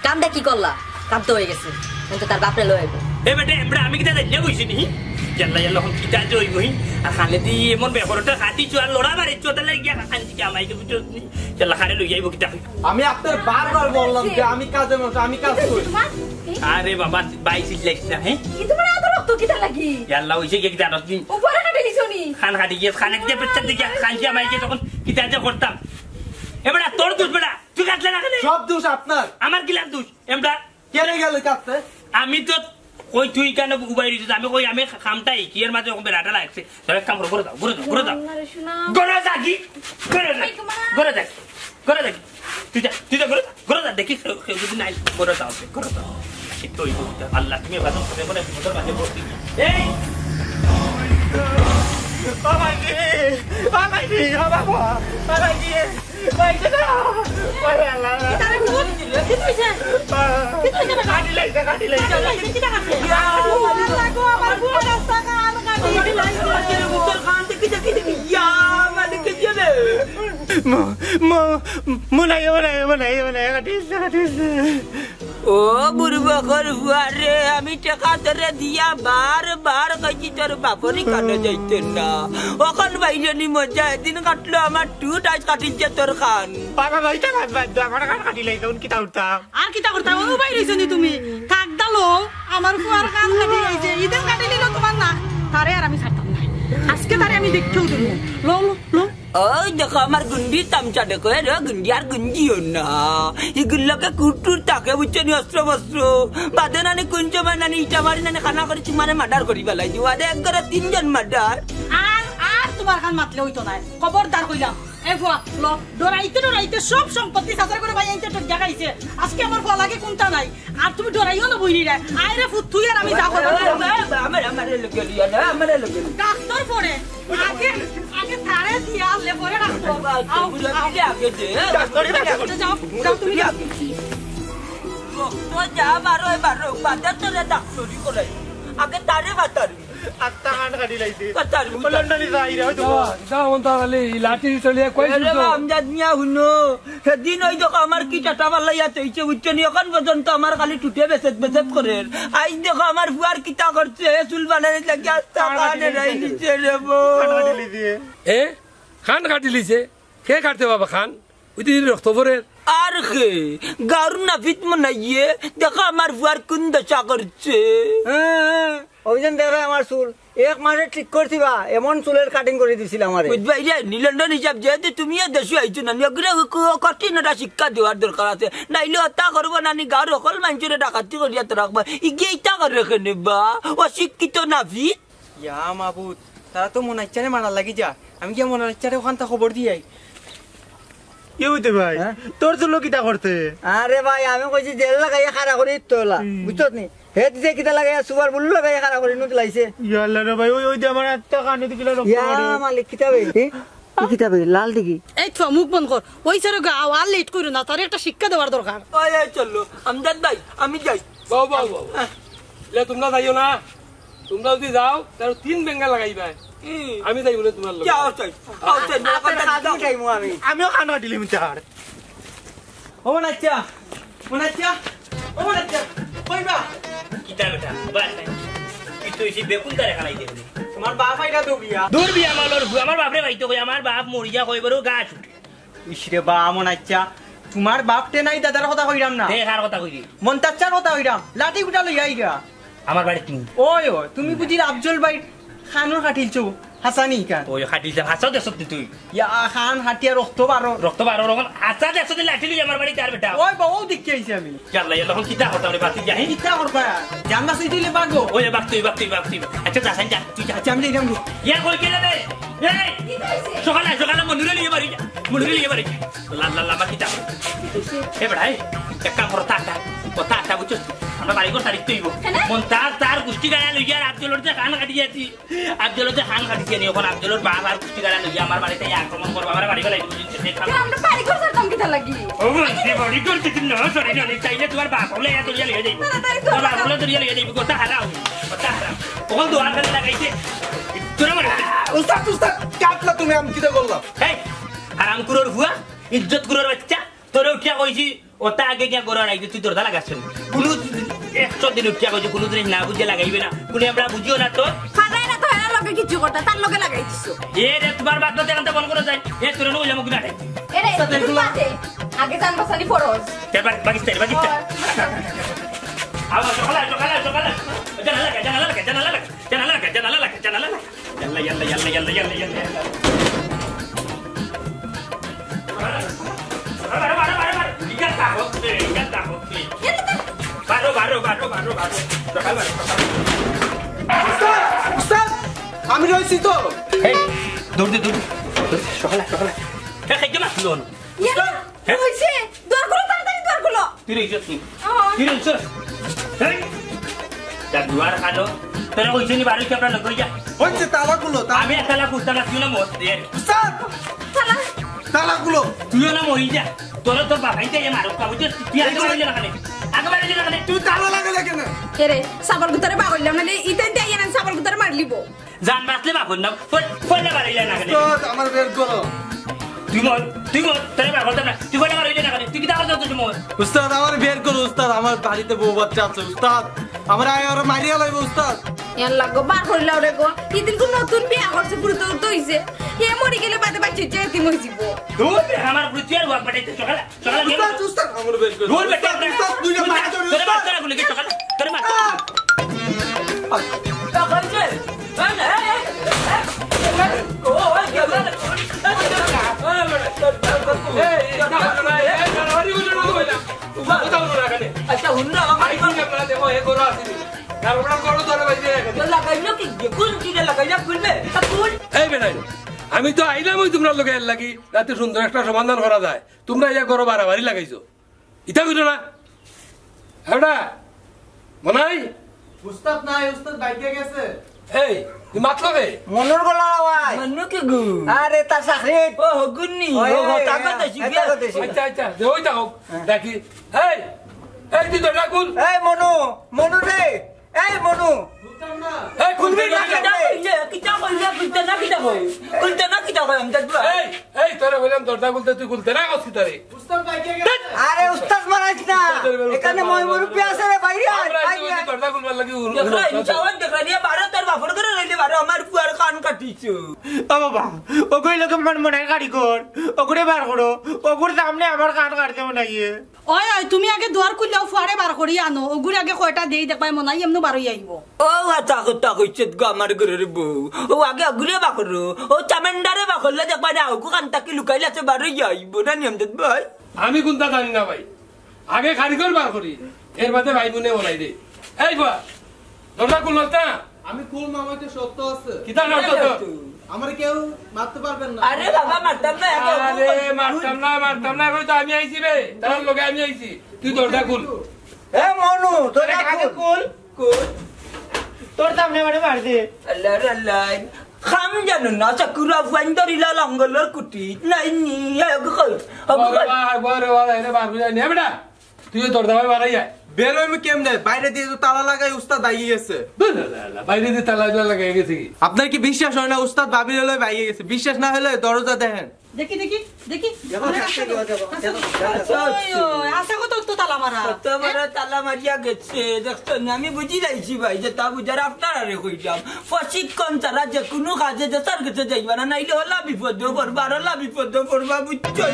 কামটা কি করলা কাম তো হয়ে গেছে কিন্তু তার বাপরে লয়ে এ বেটা আমরা আমি কিটা যাইলে কইছি নি জাল্লা হন কিটা জই গই আর খালে দি এমন বেহরটা খাতি চুয়ার লড়া মারি চোটা লাগি গিয়া খান্তি কি আমাইকে বুঝছ নি জাল্লা খারে লই যাইবো কিটা আমি আপনার বারবার বললাম যে আমি কাজ করি আরে বাবা বাইসি লাগছ না হ্যাঁ কি তোমার এত রক্ত কিটা লাগি জাল্লা হইছে কি কিটা রস দিন উপরে কাটে লিছনি খান খাটি গিয়ে খানে দিয়ে পেছন দিকে খানছি আমাইকে তখন কিটা যে করতাম এ বেটা তোর দোষ বেটা তুই কাটলে না কেন সব দোষ আপনার আমার কি লাগ দোষ এমডা কেনে গেল কাটতে আমি তো কই তুই কেন উবাই দিছিস আমি কই আমি খামটাই কি এর মাঝে ওকে রাটা লাগছে তবে কাম করে দাও করে দাও গড়া যাকি তুই যা গড়া যা দেখি যদি নাই গড়া দাও তুই আল্লাহ তুমি বাদ করে মনে ভিতর মাঝে বসতি এই ও বুড়বকর হুয়ারে আমি টাকা ধরে দিয়া বার কইছি তোর বাপরি কানে যাইতে না ওখান বাইজনি মজা দিন কাটলো আমার টুট আজ কাটিছে তোর খান বাবা ভাইটা আমার কান কাটি লাইতো কিটা উঠতাম আর কিটা করতাম ও বাইরে রইছনি তুমি কাক দালো আমার ফুয়ার কান কাটি আইছে ইদান কাটি লিলো তোমার না তারে আর আমি ছাড়তাম না আজকে তারে আমি দেখতেও দেব লো ওই দেখো আমার গুন্ডি তামচা দেখো রে গুন্ডি আর গুঞ্জিও না এগুলোকে কুটুর তাকে বুঝছো নি অস্ত্র বস্ত্র বাদে নানি কুঞ্চ নানি ইটা মারি নানি খানা করে চুমারে মার্ডার করি পেলাই দিও আরে একবারে 3 জন মার্ডার আর তোমার কান মাতলে হইতো না খবরদার কইলাম এ ফুয়া লো ডরাইতে সব সম্পত্তি সাজার করে ভাই আইতে তোর জায়গাইছে আজকে আমার ফল লাগে কোনটা নাই আর তুমি ডরাইও না বইনি রে আইরে ফুত তুই আর আমি যাব আমারে লগে লিয়া না আমারে লগে ডাক্তার পরে আগে তারে দিয়া লে পরে ডাক্তার আও আগে দে ডাক্তারে যাও তুমি আগে তো যা বারো বাদে তোরে ডাক্তারি করে আগে তারে বাতারি আত্তা কান কাটি লাইতে বাতারি লন্ডনে যাই রে হয়তো দাও মন তাহলে লাঠি চলিয়া কইছিস আরে আমজাদ মিয়া হুনো সেদিন ওই দেখো আমার কি টাটা বালাইয়া চইছে উচ্চনি এখন পর্যন্ত আমার খালি টুটে বেসেত করে আই দেখো আমার বুয়ার কিটা করছে চুল বানানে লাগি আস্তা কানে রাই নিচে রে বো কাটি লিছে খান কাটি লিছে কে কাটতে বাবা খান ওই দিন রক্ত ভরে আর কে গারু নাফিত মনাইয়ে দেখো আমার বুয়ার কোন দশা করছে অভিযান দেখে আমার চুল 1 মাসে ঠিক করছিবা এমন চুলের কাটিং করে দিছিল আমারে বুঝবাই রে নীলন্ডন হিসাব যেহেতু তুমি দেশে আইছো না কঠিন একটা শিক্ষা দেওয়ার দরকার আছে নাইলে হত্যা করবো নানি গাঁর সকল মানুষের ডাকাতি করিয়া তো রাখবা ইগে ইটা করে রেখে নেবা অশিক্ষিত নাফিত ইয়া মাবুদ তারা তো মনে ইচ্ছা মারার লাগি যা আমি কি মনে হচ্ছে ওখানটা খবর দিয়ে কি হইতে ভাই তোর চুলো কিতা করতে আরে ভাই আমি কইছি জেল লাগাই খাড়া করে তোলা বুঝছো নি হে যে কিতা লাগাই সুপার বুল লাগাই খাড়া করে নুত লাইছে ইয়া আল্লাহ রে ভাই ওই যে আমার একটা কানে দিলা রক্ত ইয়া মালিক কিতাবে কিতাবে লাল দিকি এই তো মুখ বন্ধ কর ওই সারে গাও আর লেট করো না তার একটা শিক্ষা দেওয়ার দরকার ওই চলো আমজাদ ভাই আমি যাই বাবু বাবু লে তোমরা যাইও না তোমরা যদি যাও তাহলে 3 বেঙ্গা লাগাইবা আমি যাই বলে তোমার লগে যাও চাই আমিও খানা দিলাম তার ও নাচ্চা কইবা কিতা বেটা বাস কি তো এসে বেকুন তারে খালাই দে তোমার বাপ আইরা তো বিয়া দূর বিয়া আমার বাপরে ভাইতো কই আমার বাপ মরিয়া কই বড় গা ছুটে ইসরে বা নাচ্চা তোমার বাপতে নাই দাদার কথা কইরাম না দেখ আর কথা কই মন্তাচ্চার কথা কইরাম লাঠি গুটা লই আইগা আমার বাড়ি তুমি ওই তুমি বুঝি আফজল ভাই খানুর খাটিলছো হাসানি কান ওই খাটিছে হাসাও দেছত তুই ইয়া খান হাটিয়া রক্ত বারো রকম হাসা দেছত লাঠি লই আমার বাড়ি তার বেটা ওই বাবু দেখি আইছি আমি ইয়াল্লা ইয়াল্লা কোন কিতা হতা রে বাতি যাই কিতা করবা জানবা সেই দিলে বাগো ওই বাপ তুই আচ্ছা যা সাইন যা তুই যা আমি যাইরাম ইয়া কই কেন রে এই সকালে মনুরে লিয়ে বাড়ি লা কিতা এ বেটা এক কাম করো তাটা বুঝছো আমরা বাড়ি করে তারিখ তৈব মন তার গুষ্টি গাড়া লইয়া আব্দুলর যে খান কাটি যাচ্ছি আব্দুলর যে খান কাটিছে নি ওখানে আব্দুলর বাপ আর গুষ্টি গাড়া লইয়া আমার বাড়িতে আক্রমণ করবো আমার বাড়ি গেলাই আমরা বাড়ি করে সারতাম কিতা লাগি ও বাড়ি করতে না সরি না চাইলে তোমার বাপ হলে এত লিয়া লইয়া যাইব তোমার বাপ হলে লিয়া লইয়া যাইব কথা হারাও ওখান দোয়ার ফেলে লাগাইছে তোরা মারে উস্তাদ কাটলা তুমি আমি কিটা করলাম এই হারাম কুরোর হুয়া ইজ্জত কুরোর বাচ্চা তোরে উঠিয়া কইছি ওটা আগে গিয়া গড়া রাখি তুই তোর দা লাগাচ্ছ কোনো 100 দিন উঠিয়া কইছি কোনো দিন না বুঝে লাগাইবে না কোনে আমরা বুঝিও না তো ফাটাই না তো এর লগে কিছু করতে তার লগে লাগাই দিছো এ রে তোমার বাপ তো দেখাতে বল করে যায় এ তোর নই মুখ না এরে তুই বাদে আগে জান বসানি ফরজ তেবার বাগিস্তান আবা সকালে জানালা ইয়াল্লা আমি রয়েছি তো দৌড় সকালে খাইতে মাসলো হইছে দর করো তাড়াতাড়ি দর করো তুই রইছ দুয়ার খালো তোরা হইছে নি বাড়ি কেপড়া লগ যা হইছে তালাগুলো আমি একলা কুস্তালা তুই না মত দে উস্তাদ তালাগুলো তুইও না মরি যা তোরা তো বাবাইতে এ মারো কাবু তুই আগে বাড়ি লাগালে তুই তালা লাগালে কেন এরে সাবল গুতারে বাগলাম না ইতে দেই না সাবল গুতারে মারলিবো জান বাসলে বাগুন না ফলে বাড়ি না কেন উস্তাদ আমার বের করো তুই মর তোরে বাগল না তুই ফলে বাড়ি না কেন তুই কি দাও তুই মর উস্তাদ আমার বের করো উস্তাদ আমার বাড়িতে বউ বাচ্চা আছে উস্তাদ আমার আয় আর মারিয়া লাইব উস্তাদ ইয়ার লাগো বার করিলাও রে গো ইদিন কোন নতুন বিয়া করছে পুরো তো হইছে হে মরি গেলে বাদে বাচ্চা যেতি মই যাব দূর আমার পুরুষের ওয়াক বাটাইতে সকালে উস্তাদ আমার বের করো দূর বেটা উস্তাদ তুই না মার তোরে মার তোরে গুলি সকালে তোরে মার আমি তো আইলাম ওই তোমরা লোকে লাগি রাতে সুন্দর একটা সমাধান করা যায় তোমরা ইয়া করো বাড়াবাড়ি লাগাইছো ইটা কইতো না এটা মনাই উস্তাদ নাই উস্তাদ বাইকে গেছে এই তুই মাত লগে মনুর গলা আওয়াজ মনু কি গু আরে তার চাকরি ও হগুনি ও তাকা দেছি আচ্ছা যে ওইটা হোক দেখি এই তুই তো ডাকুল এই মনু রে এই মনু এই খুলবি না কিটা কই আমজাদ ভাই এই তোরে বললাম দরজা খুলতে তুই খুলতে না কসি তোরে উস্তাদ বাইকে গেছে আরে উস্তাদ মারাইছ না এখানে মই মুরব্বি আছে রে বাইরে আমরা দরজা খুলবার লাগি দেখরা ইনচাওয়ান দেখরা নিয়ে বারো তোর বাপর করে রইলে বারো আমার পুয়ার কান কাটিছো ও বাবা ও কইলো মনে গাড়ি কর ওগুড়ে বার করো ওগুড় সামনে আমার কান কাটতে মনে ওই তুমি আগে দুয়ার খুললেও ফুয়ারে বার করি আনো ওগুড়ি আগে কয়টা দেই দেখবাই মনে হয় এমনি বারই আইব ও হাতা কথা কইছে গো আমার ঘরের বউ ও আগে আগুরে বাকরো ও চামেন্ডারে বাকরলে দেখবা না ওকু কান্তাকে লুকাইলে আছে বারো যাইব না নিয়মজাদ ভাই আমি কোনটা জানি না ভাই আগে কারিগর বার করি এর বাদে ভাই বোনে বলাই দে এই বা দরজা খুলল না আমি কুল মামাকে সত্য আছে কিতা শর্ত তো আমার কেউ মারতে পারবেন না আরে বাবা মারতাম না আরে মারতাম না এখন তো আমি আইছি বে তার লগে আমি আইছি তুই দরজা খুল এ মনু তোর আগে কুল তোর সামনে মানে মারছে আল্লাহ আল্লাহ খাম জানো না চাকুরা ফাইন ধরিলা লঙ্গলের কুটি নাই নি কই বড় এনে বারবি নে বেটা তুই দরজা ভাই বাড়াই আয় বেরোয় আমি কেমনে বাইরে দিয়ে তো তালা লাগাই উস্তাদ আইয়ে গেছে বাইরে দিয়ে তালা লাগাই গেছে কি আপনার কি বিশ্বাস হয় না উস্তাদ ভাবির হলে বাইয়ে গেছে বিশ্বাস না হলে দরজা দেখেন দেখি দেখি দেখি আসা কত তো তালা মারা তোমার তালা মারিয়া গেছে দেখছো আমি বুঝি যাইছি ভাই যে তা বুঝার আপনারা রে কইলাম প্রশিক্ষণ ছাড়া যে কোনো কাজে যে তার কাছে যাইবা না নাইলে হলা বিপদ পড়বা বুঝছো